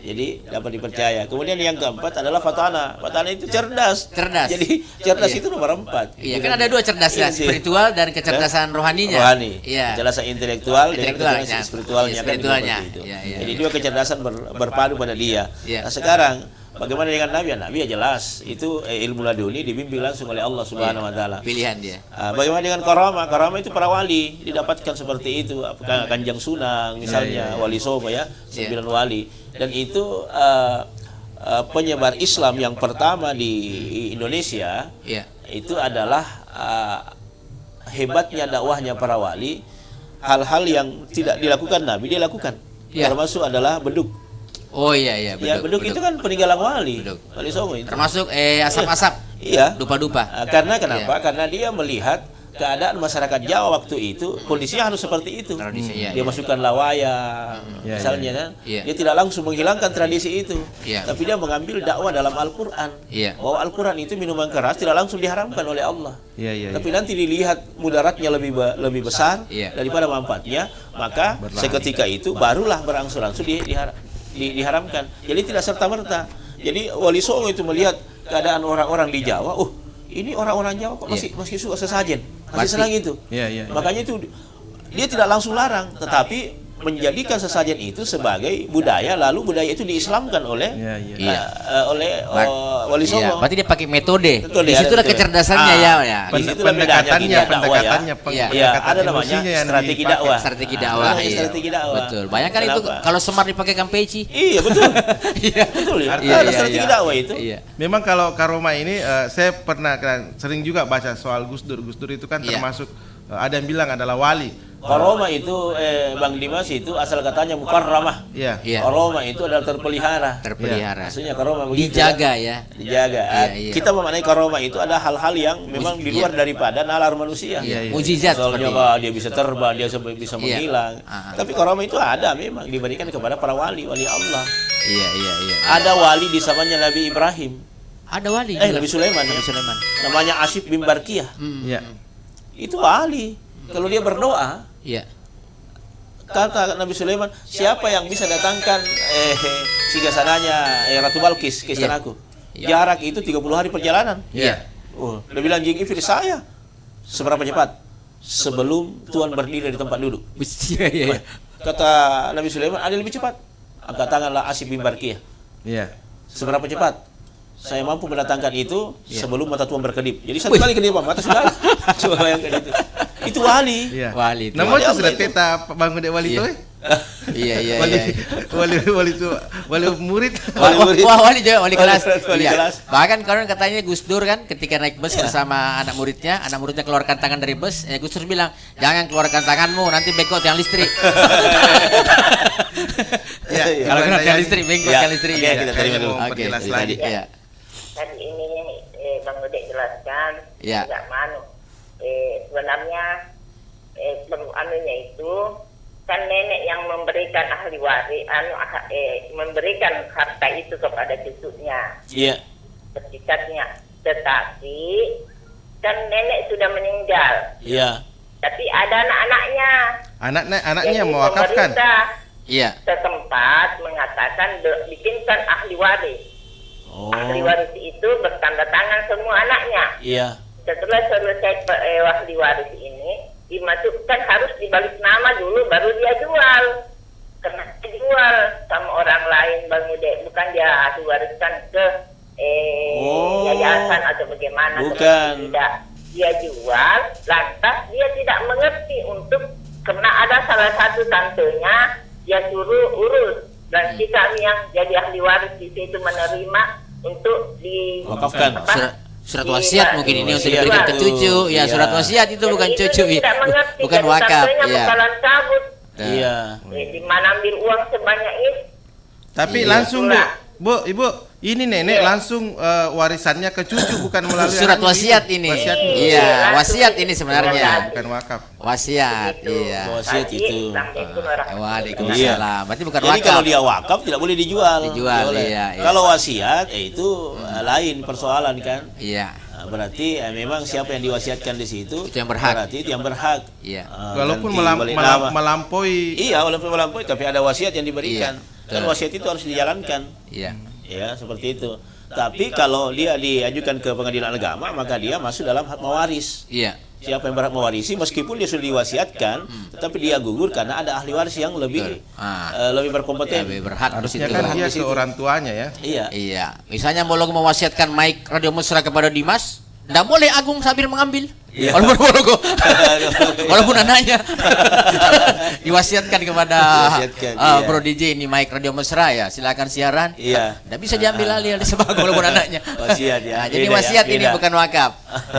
Speaker 3: Jadi dapat dipercaya. Kemudian yang keempat adalah fatana. Fatana itu cerdas. Jadi cerdas itu nomor 4.
Speaker 4: Kan ada 2 cerdas, spiritual dan kecerdasan rohaninya.
Speaker 3: Kecerdasan intelektual dan spiritualnya. Jadi 2 kecerdasan berpadu pada dia. Nah, sekarang bagaimana dengan Nabi? Nabi ya jelas, itu ilmu laduni dibimbing langsung oleh Allah Subhanahu wa taala.
Speaker 4: Pilihan dia.
Speaker 3: Bagaimana dengan karama? Karama itu para wali didapatkan seperti itu, Kanjeng Sunan misalnya, Wali Songo ya, 9 wali. Dan itu penyebar Islam yang pertama di Indonesia. Itu adalah hebatnya dakwahnya para wali. Hal-hal yang tidak dilakukan Nabi dia lakukan. Termasuk adalah beduk. Beduk itu kan peninggalan wali. Wali Songo itu.
Speaker 4: Termasuk asap-asap. Dupa-dupa.
Speaker 3: Karena kenapa? Karena dia melihat keadaan masyarakat Jawa waktu itu kondisinya harus seperti itu. Dia masukkan lawaya misalnya kan. Dia tidak langsung menghilangkan tradisi itu. Tapi dia mengambil dakwah dalam Al-Qur'an. Bahwa Al-Qur'an itu minuman keras tidak langsung diharamkan oleh Allah. Tapi nanti dilihat mudaratnya lebih besar daripada manfaatnya, maka seketika itu barulah berangsur-angsur diharamkan. Jadi tidak serta-merta. Jadi Wali Songo itu melihat keadaan orang-orang di Jawa, ini orang-orang Jawa kok masih suka sesajen, masih senang itu. Makanya itu dia tidak langsung larang, tetapi menjadikan sesajen itu sebagai budaya, lalu budaya itu diislamkan oleh Wali Songo.
Speaker 4: Berarti dia pakai metode. Di situlah kecerdasannya
Speaker 2: pendekatannya.
Speaker 3: Ada namanya strategi dakwah.
Speaker 4: Strategi dakwah. Betul. Bayangkan itu kalau Semar dipakaikan peci.
Speaker 3: Iya betul. Betul ya. Ada strategi dakwah itu.
Speaker 2: Memang kalau karoma ini saya pernah sering juga baca soal Gus Dur. Gus Dur itu kan termasuk ada yang bilang adalah wali.
Speaker 3: Karoma itu Bang Dimas itu asal katanya mukarramah. Karoma itu adalah terpelihara. Maksudnya karoma begitu.
Speaker 4: Dijaga ya.
Speaker 3: Kita memaknai karoma itu ada hal-hal yang memang di luar daripada nalar manusia.
Speaker 4: Mujizat.
Speaker 3: Soalnya dia bisa terbang, dia bisa menghilang. Tapi karoma itu ada memang diberikan kepada para wali Allah. Ada wali di zamannya Nabi Ibrahim.
Speaker 4: Ada wali.
Speaker 3: Nabi Sulaiman. Namanya Asyib bin Barkiyah. Itu wali. Kalau dia berdoa, kata Nabi Sulaiman, siapa yang bisa datangkan singgasananya Ratu Balkis ke istanaku? Jarak itu 30 hari perjalanan. Dia bilang, jing ifrit saya. Seberapa cepat? Sebelum Tuhan berdiri di tempat duduk. Kata Nabi Sulaiman, ada lebih cepat. Angkat tanganlah Asyib bin Barkiyah. Seberapa cepat? Saya mampu mendatangkan itu sebelum mata Tuhan berkedip. Jadi satu kali kedip mata sudah. Coba bayangkan itu. Itu wali.
Speaker 4: Wali.
Speaker 2: Namun itu sudah teta bangun dek wali itu. Wali murid.
Speaker 4: Wali juga, wali kelas. Bahkan konon katanya Gus Dur kan ketika naik bus bersama anak muridnya keluarkan tangan dari bus, Gus Dur bilang, "Jangan keluarkan tanganmu, nanti bengkok tiang listrik." Kalau kena tiang listrik, bengkok tiang listrik.
Speaker 3: Kita terima dulu.
Speaker 4: Oke, tadi.
Speaker 6: Tadi ini Bang Gede jelaskan tidak sebenarnya anunya itu kan nenek yang memberikan ahli waris memberikan harta itu kepada cucunya. Bersikapnya, tetapi kan nenek sudah meninggal. Tapi ada anak-anaknya.
Speaker 2: Anaknya mewakafkan.
Speaker 6: Setempat mengatakan bikinkan ahli waris. Ahli waris itu bertanda tangan semua anaknya. Setelah selesai ahli waris ini dimasukkan, harus dibalik nama dulu baru dia jual. Karena dijual sama orang lain Bang Ude, bukan dia diwariskan ke yayasan atau bagaimana. Tidak, dia jual, lantas dia tidak mengerti untuk, karena ada salah satu tantenya dia suruh urus, dan si kami yang jadi ahli waris di situ menerima untuk di
Speaker 3: Wakafkan.
Speaker 4: Surat wasiat mungkin ini untuk
Speaker 3: Wasiat
Speaker 4: diberikan ke
Speaker 3: itu.
Speaker 4: cucu. Ya,
Speaker 3: Iya.
Speaker 4: surat wasiat itu bukan
Speaker 6: Jadi
Speaker 4: cucu,
Speaker 6: itu tidak mengerti,
Speaker 4: bukan
Speaker 6: jadi
Speaker 4: wakaf.
Speaker 6: santunya
Speaker 4: Ya.
Speaker 6: bakalan cabut.
Speaker 3: Iya.
Speaker 6: Di mana ambil uang sebanyak itu?
Speaker 2: Tapi
Speaker 4: Iya.
Speaker 2: langsung Bu, Ibu, ini nenek langsung warisannya ke cucu bukan melalui
Speaker 4: Surat
Speaker 2: anak
Speaker 4: wasiat
Speaker 2: ibu.
Speaker 4: ini.
Speaker 2: Wasiat.
Speaker 4: Iya, wasiat ini sebenarnya.
Speaker 2: Bukan wakaf.
Speaker 4: Wasiat, iya.
Speaker 3: Wasiat itu.
Speaker 4: Waalaikumsalam. Berarti bukan
Speaker 3: Jadi
Speaker 4: wakaf.
Speaker 3: kalau dia wakaf tidak boleh dijual.
Speaker 4: Dijual,
Speaker 3: Tidak boleh.
Speaker 4: iya, iya.
Speaker 3: Kalau wasiat itu lain persoalan kan.
Speaker 4: Iya.
Speaker 3: Nah, berarti memang siapa yang diwasiatkan di situ
Speaker 4: Itu yang berhak.
Speaker 3: Berarti itu yang berhak.
Speaker 4: Iya.
Speaker 2: Walaupun
Speaker 3: Ganti balik nama.
Speaker 2: melampaui.
Speaker 3: Iya, walaupun melampaui tapi ada wasiat yang diberikan.
Speaker 4: Iya.
Speaker 3: Dan wasiat itu harus dijalankan.
Speaker 4: Iya.
Speaker 3: Ya, seperti itu. Tapi kalau dia diajukan ke pengadilan agama, maka dia masuk dalam hak mewaris.
Speaker 4: Iya.
Speaker 3: Siapa yang berhak mewarisi meskipun dia sudah diwasiatkan, tetapi dia gugur karena ada ahli waris yang lebih lebih berkompeten.
Speaker 4: Lebih berhak harusnya
Speaker 2: Ya kan dia ke orang tuanya ya.
Speaker 3: Iya.
Speaker 4: Iya. Misalnya mau mewasiatkan mic Radio Mesra kepada Dimas, nggak boleh Agung sambil mengambil.
Speaker 3: Iya.
Speaker 4: Walaupun anaknya diwasiatkan kepada
Speaker 3: Diwasiatkan, iya.
Speaker 4: Bro DJ ini mic Radio Mesra ya, silakan siaran.
Speaker 3: Iya.
Speaker 4: Nggak bisa diambil alih sebab walaupun anaknya.
Speaker 3: Wasiat ya.
Speaker 4: Nah, jadi
Speaker 3: Beda
Speaker 4: wasiat
Speaker 3: ya,
Speaker 4: ini
Speaker 3: beda.
Speaker 4: bukan wakaf.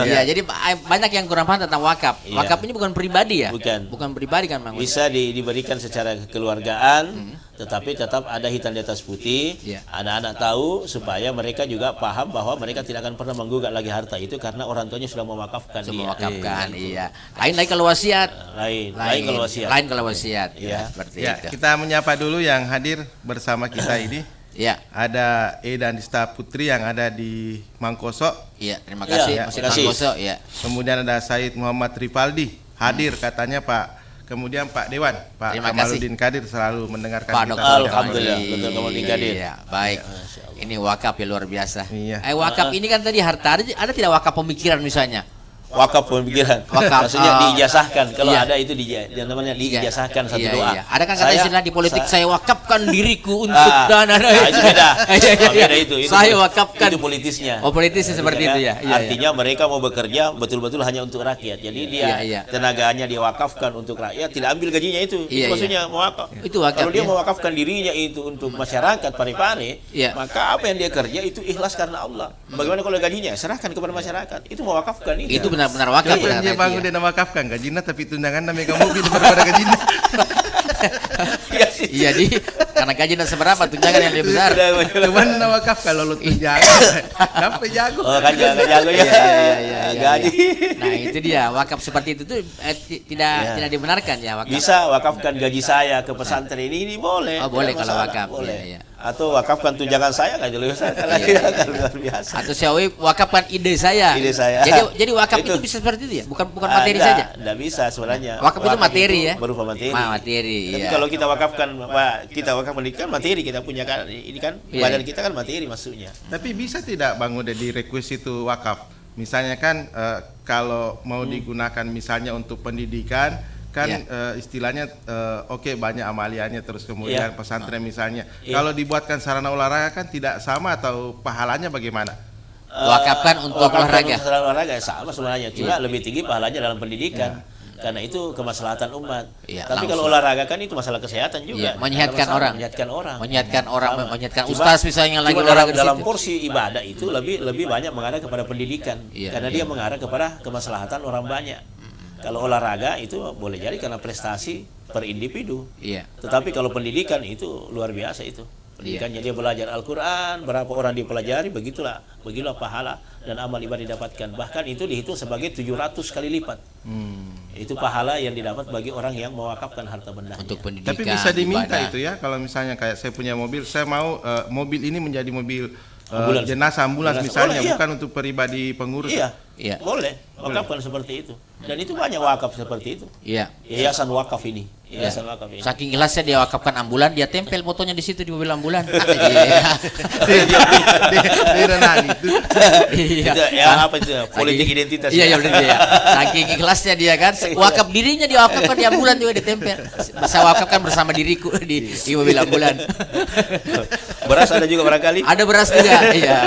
Speaker 4: Iya, jadi banyak yang kurang paham tentang wakaf.
Speaker 3: Iya.
Speaker 4: Wakaf ini bukan pribadi ya?
Speaker 3: Bukan.
Speaker 4: Bukan pribadi kan, Bang?
Speaker 3: Bisa diberikan secara kekeluargaan, tetapi tetap ada hitam di atas putih.
Speaker 4: Iya.
Speaker 3: Anak-anak tahu supaya mereka juga paham bahwa mereka tidak akan pernah menggugat lagi harta itu karena orang tuanya sudah mewakafkan dia.
Speaker 4: Mewakafkan, iya. Lain lagi kalau wasiat.
Speaker 3: Lain kalau wasiat.
Speaker 4: Lain kalau wasiat.
Speaker 3: Iya.
Speaker 4: Ya, seperti
Speaker 2: Ya,
Speaker 4: itu.
Speaker 2: kita menyapa dulu yang hadir bersama kita ini.
Speaker 4: Iya.
Speaker 2: Ada dan Dista Putri yang ada di Mangkoso.
Speaker 4: Iya, terima kasih
Speaker 3: Iya,
Speaker 4: Masjid
Speaker 3: terima kasih.
Speaker 4: Mangkoso, ya.
Speaker 2: Kemudian ada Said Muhammad Ripaldi hadir katanya Pak. Kemudian Pak Dewan, Pak
Speaker 4: Terima
Speaker 2: Kamaluddin Kadir selalu mendengarkan
Speaker 4: Pak
Speaker 2: kita.
Speaker 4: Dokter.
Speaker 3: Alhamdulillah, Dr. Kamaluddin Kadir.
Speaker 4: Iya, baik. Ini wakaf ya luar biasa.
Speaker 2: Iya.
Speaker 4: Wakaf ini kan tadi harta, ada tidak wakaf pemikiran misalnya?
Speaker 3: Wakaf pemikiran.
Speaker 4: Wakaf,
Speaker 3: Maksudnya diijazahkan. Kalau
Speaker 4: iya.
Speaker 3: ada itu yang namanya diijazahkan satu
Speaker 4: Iya,
Speaker 3: doa.
Speaker 4: iya. Ada kan kata istilah di politik, saya wakafkan diriku untuk dana.
Speaker 3: itu beda.
Speaker 4: Iya, iya, iya.
Speaker 3: Beda itu.
Speaker 4: Saya wakafkan.
Speaker 3: Itu politisnya.
Speaker 4: Oh, politisnya seperti itu ya. Iya,
Speaker 3: Artinya mereka mau bekerja betul-betul hanya untuk rakyat. Jadi dia
Speaker 4: Iya, iya.
Speaker 3: tenaganya dia wakafkan untuk rakyat, tidak ambil gajinya itu.
Speaker 4: Iya,
Speaker 3: Itu maksudnya mewakaf.
Speaker 4: Itu wakaf,
Speaker 3: Kalau dia
Speaker 4: ya.
Speaker 3: mewakafkan dirinya itu untuk masyarakat Parepare,
Speaker 4: Iya.
Speaker 3: maka apa yang dia kerja itu ikhlas karena Allah. Bagaimana kalau gajinya serahkan kepada masyarakat? Itu mewakafkan itu.
Speaker 4: Itu benar-benar wakaf.
Speaker 2: Kapan dia bangun
Speaker 4: dia.
Speaker 2: dan wakafkan gajinya tapi tunjangan namanya mobil daripada gajinya.
Speaker 3: Iya sih.
Speaker 4: Iya, di karena gaji tidak seberapa, tunjangan yang lebih besar.
Speaker 2: Cuman wakaf kalau lu tunjangan. Sampai jago.
Speaker 3: Oh kan jangan jago ya.
Speaker 4: Iya.
Speaker 3: Gaji.
Speaker 4: Nah, itu dia wakaf seperti itu tuh tidak
Speaker 3: Iya.
Speaker 4: tidak dibenarkan ya wakaf.
Speaker 3: Bisa wakafkan gaji saya ke pesantren ini boleh.
Speaker 4: Oh, boleh
Speaker 3: Tidak
Speaker 4: kalau
Speaker 3: masalah,
Speaker 4: wakaf,
Speaker 3: boleh.
Speaker 4: iya, iya.
Speaker 3: Atau wakafkan tunjangan saya kan lebih besar lagi
Speaker 4: Iya,
Speaker 3: kan luar biasa.
Speaker 4: Atau saya wakafkan ide saya.
Speaker 3: Ide saya.
Speaker 4: Jadi wakaf itu
Speaker 3: Itu.
Speaker 4: bisa seperti itu ya, bukan materi
Speaker 3: Enggak,
Speaker 4: saja.
Speaker 3: enggak bisa sebenarnya.
Speaker 4: Wakaf itu materi ya.
Speaker 3: Berupa materi.
Speaker 4: Materi,
Speaker 3: Tapi
Speaker 4: iya.
Speaker 3: kalau kita wakafkan pendidikan materi kita punya kan ini kan
Speaker 4: Iya,
Speaker 3: badan
Speaker 4: iya.
Speaker 3: kita kan materi maksudnya.
Speaker 2: Tapi bisa tidak Bang Ude di request itu wakaf? Misalnya kan kalau mau digunakan misalnya untuk pendidikan kan
Speaker 4: Iya.
Speaker 2: istilahnya oke banyak amaliannya terus kemudian
Speaker 3: Iya.
Speaker 2: pesantren misalnya.
Speaker 3: Iya.
Speaker 2: Kalau dibuatkan sarana olahraga kan tidak sama atau pahalanya bagaimana?
Speaker 4: Wakafkan untuk
Speaker 3: Wakafkan
Speaker 4: olahraga.
Speaker 3: untuk olahraga ya sama sebenarnya, cuma
Speaker 4: Iya.
Speaker 3: lebih tinggi pahalanya dalam pendidikan. Karena itu kemaslahatan umat.
Speaker 4: Iya,
Speaker 3: Tapi
Speaker 4: langsung.
Speaker 3: kalau olahraga kan itu masalah kesehatan juga.
Speaker 4: Iya, menyehatkan
Speaker 3: Ada masalah,
Speaker 4: orang.
Speaker 3: Menyehatkan orang.
Speaker 4: Menyehatkan
Speaker 3: Sama.
Speaker 4: menyehatkan
Speaker 3: Cuma-
Speaker 4: ustaz misalnya lagi
Speaker 3: cuma
Speaker 4: olahraga di
Speaker 3: dalam
Speaker 4: situ.
Speaker 3: porsi ibadah itu lebih banyak mengarah kepada pendidikan.
Speaker 4: Iya,
Speaker 3: Karena
Speaker 4: iya.
Speaker 3: dia mengarah kepada kemaslahatan orang banyak. Kalau olahraga itu boleh jadi karena prestasi per individu.
Speaker 4: Iya.
Speaker 3: Tetapi kalau pendidikan itu luar biasa itu. Pendidikannya dia belajar Al-Quran, berapa orang dia pelajari, begitulah pahala dan amal ibadah didapatkan. Bahkan itu dihitung sebagai 700 kali lipat. Itu pahala yang didapat bagi orang yang mewakafkan harta bendanya.
Speaker 4: Untuk pendidikan.
Speaker 2: Tapi bisa diminta
Speaker 4: ibadah.
Speaker 2: itu ya kalau misalnya kayak saya punya mobil, saya mau mobil ini menjadi mobil
Speaker 3: Ambulans.
Speaker 2: jenazah ambulans
Speaker 3: Jenazah.
Speaker 2: misalnya,
Speaker 3: Boleh, iya.
Speaker 2: bukan untuk pribadi pengurus.
Speaker 3: Iya,
Speaker 4: Iya.
Speaker 3: boleh. Wakafkan seperti itu. Dan itu banyak wakaf seperti itu.
Speaker 4: Iya.
Speaker 3: Yayasan wakaf ini.
Speaker 4: Iya.
Speaker 3: Yayasan wakaf ini.
Speaker 4: Saking ikhlasnya dia wakafkan ambulan, dia tempel fotonya di situ di mobil ambulan. Iya.
Speaker 2: Di Renan itu.
Speaker 4: Iya.
Speaker 3: Itu, ya apa itu? Politik identitas.
Speaker 4: Iya,
Speaker 3: ya.
Speaker 4: iya benar ya. Saking ikhlasnya dia kan, wakaf dirinya dia wakafkan di ambulan juga ditempel. Saya wakafkan bersama diriku di mobil ambulan.
Speaker 3: Beras ada juga barangkali.
Speaker 4: Ada beras juga, iya.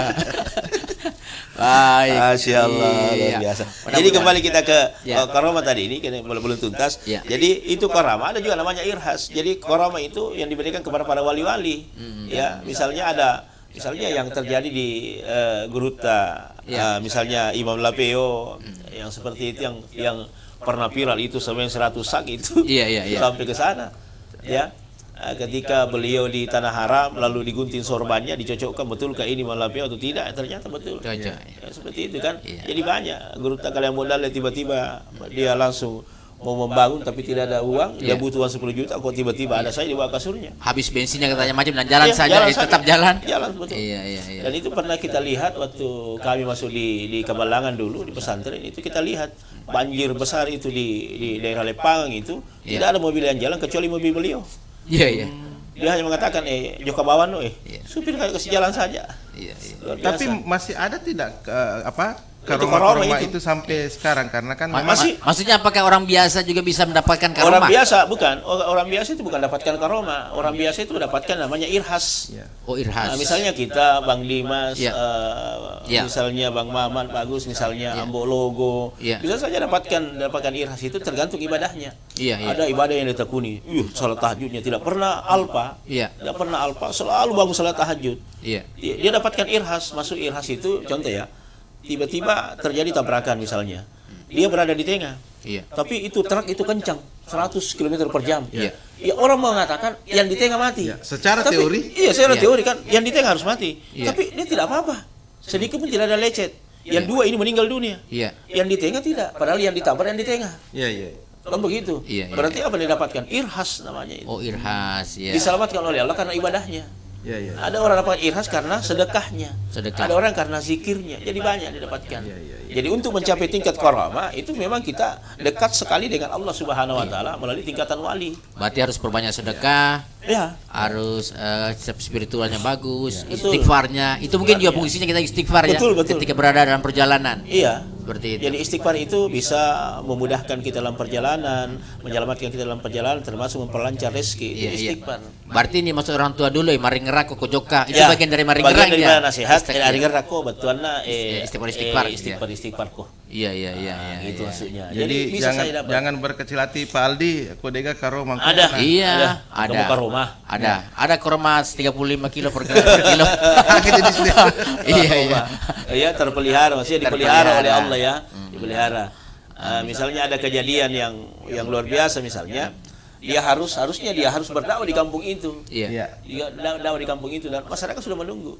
Speaker 4: Baik.
Speaker 3: Masya Allah, luar
Speaker 4: Iya.
Speaker 3: biasa.
Speaker 4: Mudah-mudahan.
Speaker 3: Jadi kembali kita ke
Speaker 4: Ya.
Speaker 3: koroma tadi ini, kita belum tuntas.
Speaker 4: Ya.
Speaker 3: Jadi itu koroma, ada juga namanya irhas. Jadi koroma itu yang diberikan kepada para wali-wali. Ya, misalnya ada Misalnya yang terjadi di Gruta, misalnya Imam Lapeo, yang seperti itu yang pernah viral itu sampai 100 sak itu, sampai ke sana, ya. Ketika beliau di Tanah Haram lalu digunting sorbannya, dicocokkan betulkah ini Imam Lapeo atau tidak, ternyata betul. Ya, seperti itu kan. Jadi banyak Gruta kalian modal tiba-tiba dia langsung mau membangun tapi tidak ada uang, dia butuh uang 10 juta, kok tiba-tiba ada saya di bawah kasurnya.
Speaker 4: Habis bensinnya katanya macam dan jalan saja, tetap jalan.
Speaker 3: Jalan betul. Iya. Dan itu pernah kita lihat waktu kami masuk di Kabalangan dulu di pesantren itu, kita lihat banjir besar itu di daerah Lepang itu, tidak ada mobil yang jalan kecuali mobil beliau.
Speaker 4: Iya.
Speaker 3: Dia hanya mengatakan joka bawan supir kayak kasih jalan saja.
Speaker 4: Iya.
Speaker 2: Tapi masih ada tidak karoma itu sampai sekarang, karena kan
Speaker 4: maksudnya apakah orang biasa juga bisa mendapatkan karoma?
Speaker 3: Orang biasa bukan, orang biasa itu bukan dapatkan karoma, orang biasa itu dapatkan namanya irhas.
Speaker 4: Oh, irhas.
Speaker 3: Nah, misalnya kita Bang Dimas, misalnya Bang Maman bagus, misalnya Ambo Logo, bisa saja dapatkan irhas, itu tergantung ibadahnya. Ada ibadah yang ditekuni, salat tahajudnya tidak pernah alpa, tidak pernah alpa, selalu bangun salat tahajud. Dia dapatkan irhas, masuk irhas itu contoh ya. Tiba-tiba terjadi tabrakan misalnya, dia berada di tengah, tapi itu truk itu kencang 100 km per jam. Ya orang mengatakan yang di tengah mati.
Speaker 2: Secara
Speaker 3: tapi,
Speaker 2: teori.
Speaker 3: Secara teori kan yang di tengah harus mati. Tapi dia tidak apa-apa, sedikit pun tidak ada lecet. Yang dua ini meninggal dunia. Yang di tengah tidak, padahal yang ditabrak yang di tengah. Kan begitu. Berarti apa yang didapatkan? Irhas namanya itu.
Speaker 4: Oh, irhas.
Speaker 3: Diselamatkan oleh Allah karena ibadahnya. Ada orang dapat irhas karena sedekahnya. Ada orang karena zikirnya. Jadi banyak didapatkan. Jadi untuk mencapai tingkat karama itu memang kita dekat sekali dengan Allah Subhanahu wa taala melalui tingkatan wali.
Speaker 4: Berarti harus perbanyak sedekah. Harus spiritualnya bagus, istighfarnya. Itu mungkin juga fungsinya kita istighfar
Speaker 3: betul.
Speaker 4: ketika berada dalam perjalanan. Seperti itu.
Speaker 3: Jadi istighfar itu bisa memudahkan kita dalam perjalanan, menyelamatkan kita dalam perjalanan, termasuk memperlancar rezeki. Istighfar.
Speaker 4: Berarti ini maksud orang tua dulu, maring ngerak kok joka. Itu bagian dari maring ngerak
Speaker 3: ya. Bagian dari nasihat, maring ngerak kok betulna istighfar kok.
Speaker 4: Iya.
Speaker 3: Gitu maksudnya.
Speaker 2: Jadi jangan berkecil hati Pak Aldi, kodega karoma.
Speaker 3: Ada.
Speaker 4: Ada.
Speaker 3: Karoma.
Speaker 4: Ada karoma 35 kilo per kilo.
Speaker 3: Iya, terpelihara, maksudnya dipelihara oleh Allah ya, dipelihara. Misalnya ada kejadian yang luar biasa, misalnya dia harusnya berdakwah di kampung itu. Dia dakwah di kampung itu dan masyarakat sudah menunggu.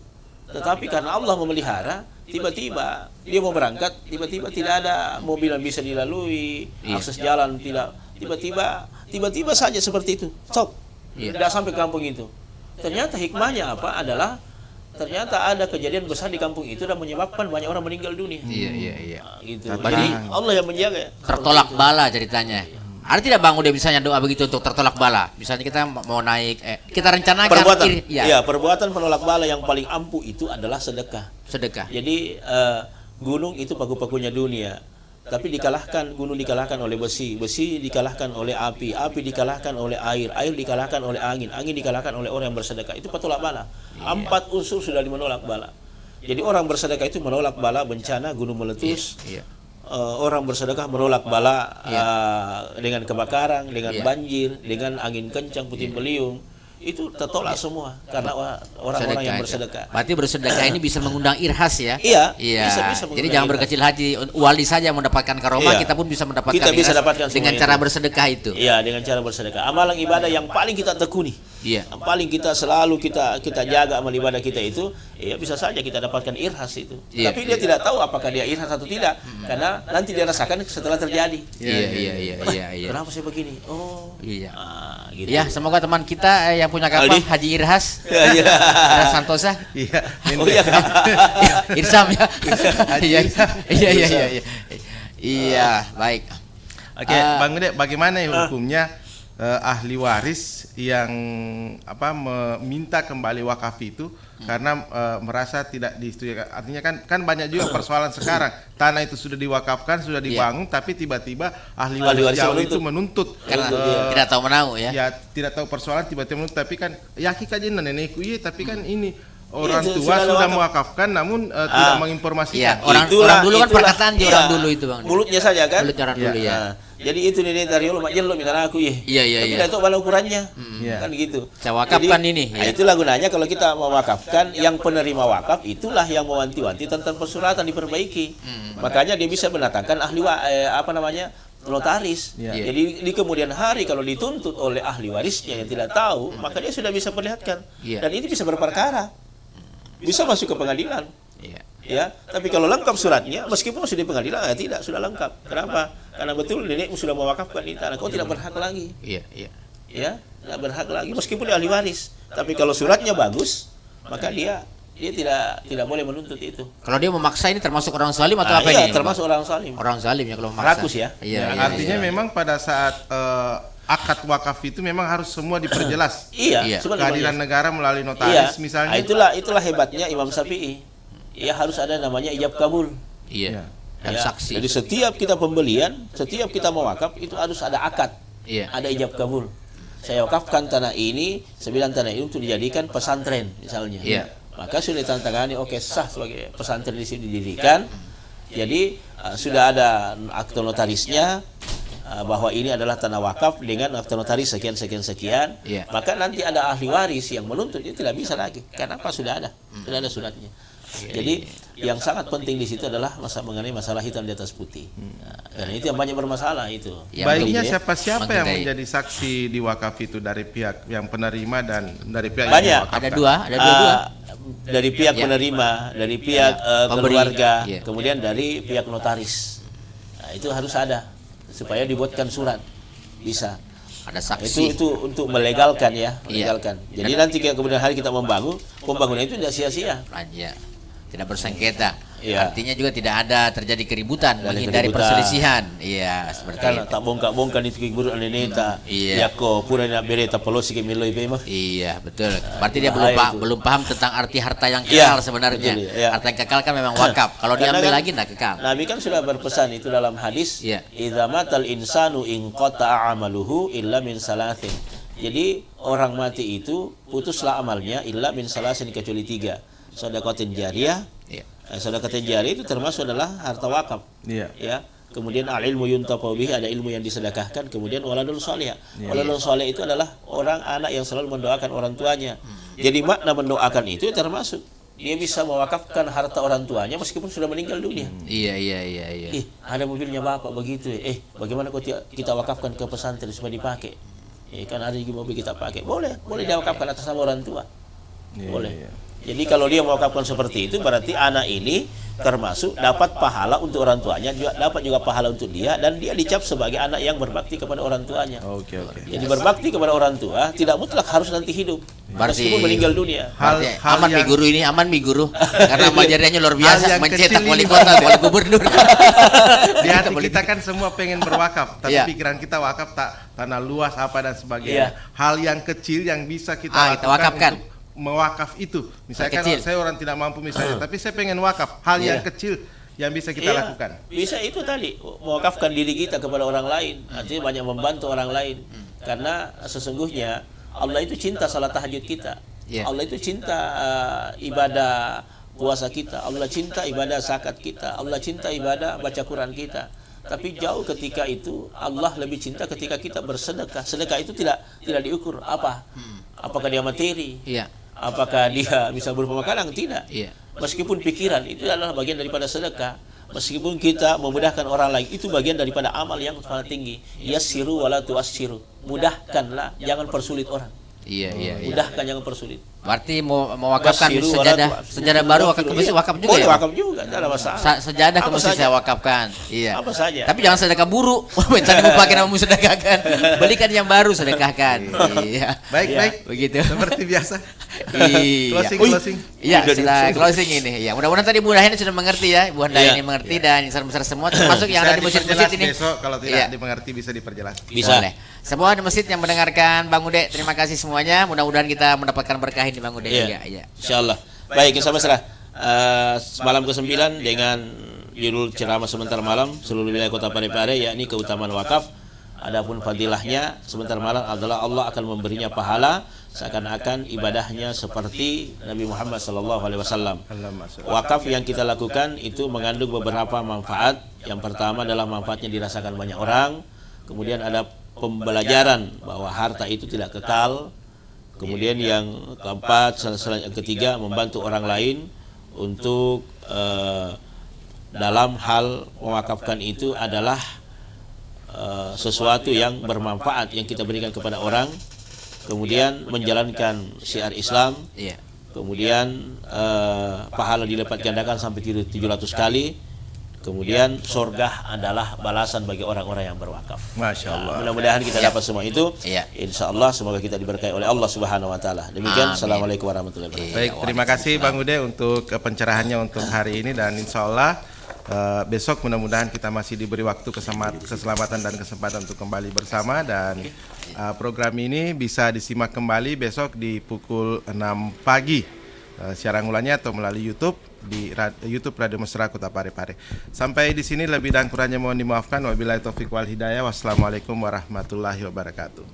Speaker 3: Tetapi karena Allah memelihara, tiba-tiba dia mau berangkat, tiba-tiba tidak ada mobil yang bisa dilalui, akses jalan tidak, tiba-tiba saja seperti itu, stop, tidak sampai ke kampung itu. Ternyata hikmahnya apa adalah ternyata ada kejadian besar di kampung itu dan menyebabkan banyak orang meninggal dunia. Gitu. Jadi Allah yang menjaga.
Speaker 4: Tertolak bala ceritanya. Ada tidak Bang udah misalnya doa begitu untuk tertolak bala? Misalnya kita mau naik, kita rencanakan.
Speaker 3: Perbuatan penolak bala yang paling ampuh itu adalah sedekah. Jadi gunung itu paku-pakunya dunia. Tapi gunung dikalahkan oleh besi dikalahkan oleh api dikalahkan oleh air dikalahkan oleh angin dikalahkan oleh orang yang bersedekah. Itu petolak bala. 4 unsur sudah menolak bala. Jadi orang bersedekah itu menolak bala bencana, gunung meletus. Orang bersedekah menolak bala dengan kebakaran, dengan banjir, dengan angin kencang, puting beliung. Itu tertolak semua karena orang-orang yang bersedekah.
Speaker 4: Berarti bersedekah ini bisa mengundang irhas ya?
Speaker 3: Iya.
Speaker 4: Bisa jadi jangan berkecil hati. Wali saja mendapatkan karomah, kita pun bisa mendapatkan.
Speaker 3: Kita bisa dapatkan
Speaker 4: dengan cara bersedekah itu.
Speaker 3: Iya, dengan cara bersedekah. Amalan ibadah yang paling kita tekuni. Yang paling kita selalu kita jaga amal ibadah kita itu, bisa saja kita dapatkan irhas itu. Tapi dia tidak tahu apakah dia irhas atau tidak, karena nanti dia rasakan setelah terjadi.
Speaker 4: Iya.
Speaker 3: Kenapa saya begini? Gitu.
Speaker 4: Ya, semoga teman kita yang punya kapal Haji Irhas, Irhas Santosa. Irsam ya. Iya, baik.
Speaker 2: Oke, Bang Gede, bagaimana hukumnya ahli waris yang meminta kembali wakaf itu karena merasa tidak disetujui? Artinya kan banyak juga persoalan sekarang, tanah itu sudah diwakafkan, sudah dibangun, tapi tiba-tiba ahli waris jauh itu menuntut
Speaker 4: karena tidak tahu menau ya.
Speaker 2: Ya, tidak tahu persoalan, tiba-tiba menuntut, tapi kan hakikatnya nenekku tapi kan ini orang
Speaker 3: Itu
Speaker 2: tua sudah
Speaker 3: wakaf.
Speaker 2: mewakafkan namun tidak menginformasikan.
Speaker 4: Orang dulu kan perkataan dia orang dulu itu Bang.
Speaker 3: Mulutnya saja kan.
Speaker 4: Mulutnya orang dulu ya.
Speaker 3: Nah, jadi itu nih dari lo makanya lo minta aku ya.
Speaker 4: Iya.
Speaker 3: Tidak tahu bala ukurannya.
Speaker 2: Iya.
Speaker 3: Kan gitu.
Speaker 4: Saya wakafkan
Speaker 3: Jadi,
Speaker 4: ini.
Speaker 3: Nah,
Speaker 4: Ya.
Speaker 3: itulah gunanya kalau kita mewakafkan, yang penerima wakaf itulah yang mewanti-wanti tentang persuratan diperbaiki. Makanya dia bisa mendatangkan notaris.
Speaker 2: Iya.
Speaker 3: Jadi di kemudian hari kalau dituntut oleh ahli warisnya yang tidak tahu, maka dia sudah bisa perlihatkan.
Speaker 4: Iya.
Speaker 3: Dan ini bisa berperkara. Bisa masuk ke pengadilan.
Speaker 4: Iya.
Speaker 3: Ya, tapi kalau lengkap suratnya, meskipun sudah di pengadilan, tidak sudah lengkap. Kenapa? Karena betul nenekmu sudah mewakafkan di tanah, kau tidak berhak lagi.
Speaker 4: Iya.
Speaker 3: Ya, tidak berhak lagi meskipun dia ahli waris. Tapi kalau suratnya bagus, maka dia tidak boleh menuntut itu.
Speaker 4: Kalau dia memaksa ini termasuk orang zalim atau apa
Speaker 3: Iya,
Speaker 4: ini?
Speaker 3: termasuk orang salim.
Speaker 4: Orang zalim ya kalau memaksa.
Speaker 3: Rakus ya.
Speaker 4: Iya.
Speaker 2: Artinya memang pada saat akad wakaf itu memang harus semua diperjelas.
Speaker 3: Iya,
Speaker 4: Iya.
Speaker 3: sebenarnya.
Speaker 2: Kehadiran negara melalui
Speaker 3: Iya.
Speaker 2: notaris misalnya.
Speaker 3: Nah, itulah hebatnya Imam Syafi'i. Ya harus ada namanya ijab kabul.
Speaker 4: Iya. Dan
Speaker 3: Ya,
Speaker 4: saksi.
Speaker 3: Jadi setiap kita pembelian, setiap kita mewakaf itu harus ada akad.
Speaker 4: Iya.
Speaker 3: Ada ijab kabul. Saya wakafkan tanah ini, 9 tanah ini untuk dijadikan pesantren misalnya.
Speaker 4: Iya.
Speaker 3: Maka sudah ditandatangani, oke sah sebagai pesantren di sini didirikan. Jadi sudah ada akte notarisnya bahwa ini adalah tanah wakaf dengan akte notaris sekian.
Speaker 4: Iya.
Speaker 3: Maka nanti ada ahli waris yang menuntut, itu tidak bisa lagi. Kenapa? Sudah ada suratnya. Jadi yang sangat penting di situ adalah mengenai masalah hitam di atas putih. Nah, karena itu yang banyak bermasalah itu.
Speaker 4: Ya,
Speaker 2: Baiknya
Speaker 3: betul, ya.
Speaker 2: siapa-siapa yang
Speaker 4: Menghindari.
Speaker 2: menjadi saksi di wakaf itu dari pihak yang penerima dan dari pihak
Speaker 3: Banyak.
Speaker 2: yang mewakafkan.
Speaker 4: Ada dua.
Speaker 3: Dari pihak
Speaker 4: Ya.
Speaker 3: penerima, dari pihak
Speaker 4: Pemberi.
Speaker 3: keluarga,
Speaker 4: Ya.
Speaker 3: kemudian dari pihak notaris. Nah, itu harus ada supaya dibuatkan surat. Bisa.
Speaker 4: Ada saksi.
Speaker 3: Itu untuk melegalkan ya,
Speaker 4: Iya.
Speaker 3: melegalkan. Jadi nanti kemudian hari kita membangun, pembangunan itu tidak sia-sia.
Speaker 4: Aja. Tidak bersengketa.
Speaker 3: Iya.
Speaker 4: Artinya juga tidak ada terjadi keributan,
Speaker 3: Ada
Speaker 4: menghindari
Speaker 3: keributan.
Speaker 4: perselisihan. Iya, seperti
Speaker 3: Karena
Speaker 4: itu.
Speaker 3: tak bongkak-bongkak itu kibur aneneta.
Speaker 4: Iya.
Speaker 3: Ya ko pura nak bere tak polo sikit miloi pe mah.
Speaker 4: Iya, betul. Berarti dia
Speaker 3: Bahaya itu.
Speaker 4: belum paham tentang arti harta yang
Speaker 3: Iya,
Speaker 4: kekal sebenarnya.
Speaker 3: betul, iya.
Speaker 4: Harta yang kekal kan memang wakaf. Kalau
Speaker 3: Karena
Speaker 4: diambil
Speaker 3: kan
Speaker 4: lagi tidak kekal.
Speaker 3: Nabi kan sudah berpesan itu dalam hadis,
Speaker 4: Iya.
Speaker 3: idza matal insanu in qata'a amaluhu illa min salasin. Jadi orang mati itu putuslah amalnya illa min salasin kecuali 3. Sedekatin jariyah.
Speaker 4: Iya.
Speaker 3: Sedekatin jariyah itu termasuk adalah harta wakaf.
Speaker 2: Iya.
Speaker 3: Ya. Kemudian al-ilmu yuntafa'u bihi, ada ilmu yang disedekahkan, kemudian waladul salih. Waladul salih itu adalah orang anak yang selalu mendoakan orang tuanya. Jadi makna mendoakan itu termasuk dia bisa mewakafkan harta orang tuanya meskipun sudah meninggal dunia.
Speaker 4: Iya.
Speaker 3: Ada mobilnya bapak begitu. Bagaimana kok kita wakafkan ke pesantren supaya dipakai? Kan ada juga mobil kita pakai. Boleh diwakafkan atas nama orang tua.
Speaker 2: Iya,
Speaker 3: Boleh.
Speaker 2: iya.
Speaker 3: Jadi kalau dia mewakafkan seperti itu, berarti anak ini termasuk dapat pahala untuk orang tuanya, juga dapat juga pahala untuk dia, dan dia dicap sebagai anak yang berbakti kepada orang tuanya.
Speaker 2: Oke.
Speaker 3: Jadi berbakti kepada orang tua tidak mutlak harus nanti hidup,
Speaker 4: Berarti-
Speaker 3: meskipun meninggal dunia.
Speaker 2: Hal
Speaker 4: Aman mi
Speaker 2: yang
Speaker 4: guru ini, aman mi guru. Karena amal jariahnya luar biasa,
Speaker 2: Hal yang
Speaker 4: mencetak
Speaker 2: kecil
Speaker 4: wali
Speaker 2: ini,
Speaker 4: kota, wali gubernur.
Speaker 2: di hati kita kan semua pengen berwakaf, tapi
Speaker 4: Iya.
Speaker 2: pikiran kita wakaf tanah luas apa dan sebagainya.
Speaker 3: Iya.
Speaker 2: Hal yang kecil yang bisa kita
Speaker 4: kita
Speaker 2: lakukan
Speaker 4: wakafkan.
Speaker 2: untuk mewakaf itu. Misalkan
Speaker 4: Kecil.
Speaker 2: saya orang tidak mampu misalnya, tapi saya pengen wakaf. Hal yang
Speaker 3: Iya.
Speaker 2: kecil yang bisa kita
Speaker 3: Iya,
Speaker 2: lakukan.
Speaker 3: bisa itu tadi mewakafkan diri kita kepada orang lain, artinya banyak membantu orang lain. Karena sesungguhnya Allah itu cinta salat tahajud kita.
Speaker 4: Iya.
Speaker 3: Allah itu cinta ibadah puasa kita. Allah cinta ibadah zakat kita. Allah cinta ibadah baca Quran kita. Tapi jauh ketika itu Allah lebih cinta ketika kita bersedekah. Sedekah itu tidak diukur apa. Apakah dia materi?
Speaker 4: Iya.
Speaker 3: Apakah dia bisa berupa makanan? Tidak.
Speaker 4: Iya.
Speaker 3: Meskipun pikiran itu adalah bagian daripada sedekah. Meskipun kita memudahkan orang lain, itu bagian daripada amal yang sangat tinggi. Yassiru wala tu'assiru. Mudahkanlah, jangan persulit orang.
Speaker 4: Iya.
Speaker 3: Mudahkan, jangan persulit.
Speaker 4: Berarti mau mewakafkan
Speaker 3: Wassiru
Speaker 4: sejadah,
Speaker 3: wala tu'assiru.
Speaker 4: sejadah baru wakaf ke masjid, wakaf juga
Speaker 3: Boleh
Speaker 4: ya, Pak?
Speaker 3: wakaf juga, tidak ada masalah.
Speaker 4: Sejadah ke
Speaker 3: Apa
Speaker 4: masjid
Speaker 3: saja.
Speaker 4: saya wakafkan. Iya.
Speaker 3: Apa saja.
Speaker 4: Tapi jangan sedekah buruk. Minta dipakai namamu sedekahkan. Belikan yang baru sedekahkan. Iya.
Speaker 2: Baik.
Speaker 4: Begitu.
Speaker 2: Seperti biasa.
Speaker 4: Iya.
Speaker 2: Closing.
Speaker 4: Iya,
Speaker 3: Udah
Speaker 4: sudah
Speaker 3: di-
Speaker 4: closing ini. Ya, mudah-mudahan tadi Bu Dahini sudah mengerti ya. Bu Dahini
Speaker 3: Iya.
Speaker 4: mengerti dan insan besar semua termasuk yang
Speaker 2: Bisa
Speaker 4: ada di masjid-masjid
Speaker 2: diperjelas
Speaker 4: ini.
Speaker 2: besok kalau tidak
Speaker 4: Iya.
Speaker 2: dimengerti bisa diperjelas.
Speaker 3: Bisa.
Speaker 4: Boleh. Semua di masjid yang mendengarkan Bang Ude, terima kasih semuanya. Mudah-mudahan kita mendapatkan berkah di Bang Ude juga. Iya.
Speaker 3: Insyaallah. Baik, insya Allah. Malam ke-9 dengan judul ceramah sebentar malam seluruh wilayah Kota Parepare, yakni keutamaan wakaf. Adapun fadilahnya sebentar malam adalah Allah akan memberinya pahala seakan-akan ibadahnya seperti Nabi Muhammad SAW. Wakaf yang kita lakukan itu mengandung beberapa manfaat. Yang pertama adalah manfaatnya dirasakan banyak orang. Kemudian ada pembelajaran bahwa harta itu tidak kekal. Kemudian yang keempat, yang ketiga, membantu orang lain untuk dalam hal mewakafkan itu adalah sesuatu yang bermanfaat yang kita berikan kepada orang. Kemudian menjalankan syiar Islam. Kemudian pahala dilipat gandakan sampai 700 kali. Kemudian surga adalah balasan bagi orang-orang yang berwakaf.
Speaker 2: Masya Allah.
Speaker 3: Mudah-mudahan kita dapat semua itu. Insya Allah semoga kita diberkahi oleh Allah Subhanahu Wa Taala. Demikian. Assalamualaikum warahmatullahi wabarakatuh.
Speaker 2: Baik, terima kasih Bang Ude untuk pencerahannya untuk hari ini, dan insya Allah besok mudah-mudahan kita masih diberi waktu keselamatan dan kesempatan untuk kembali bersama, dan program ini bisa disimak kembali besok di pukul 6 pagi siaran ulannya atau melalui YouTube di YouTube Radio Mesra Kota Parepare. Sampai di sini lebih dan kurangnya mohon dimaafkan. Wabillahi taufik wal hidayah. Wassalamualaikum warahmatullahi wabarakatuh.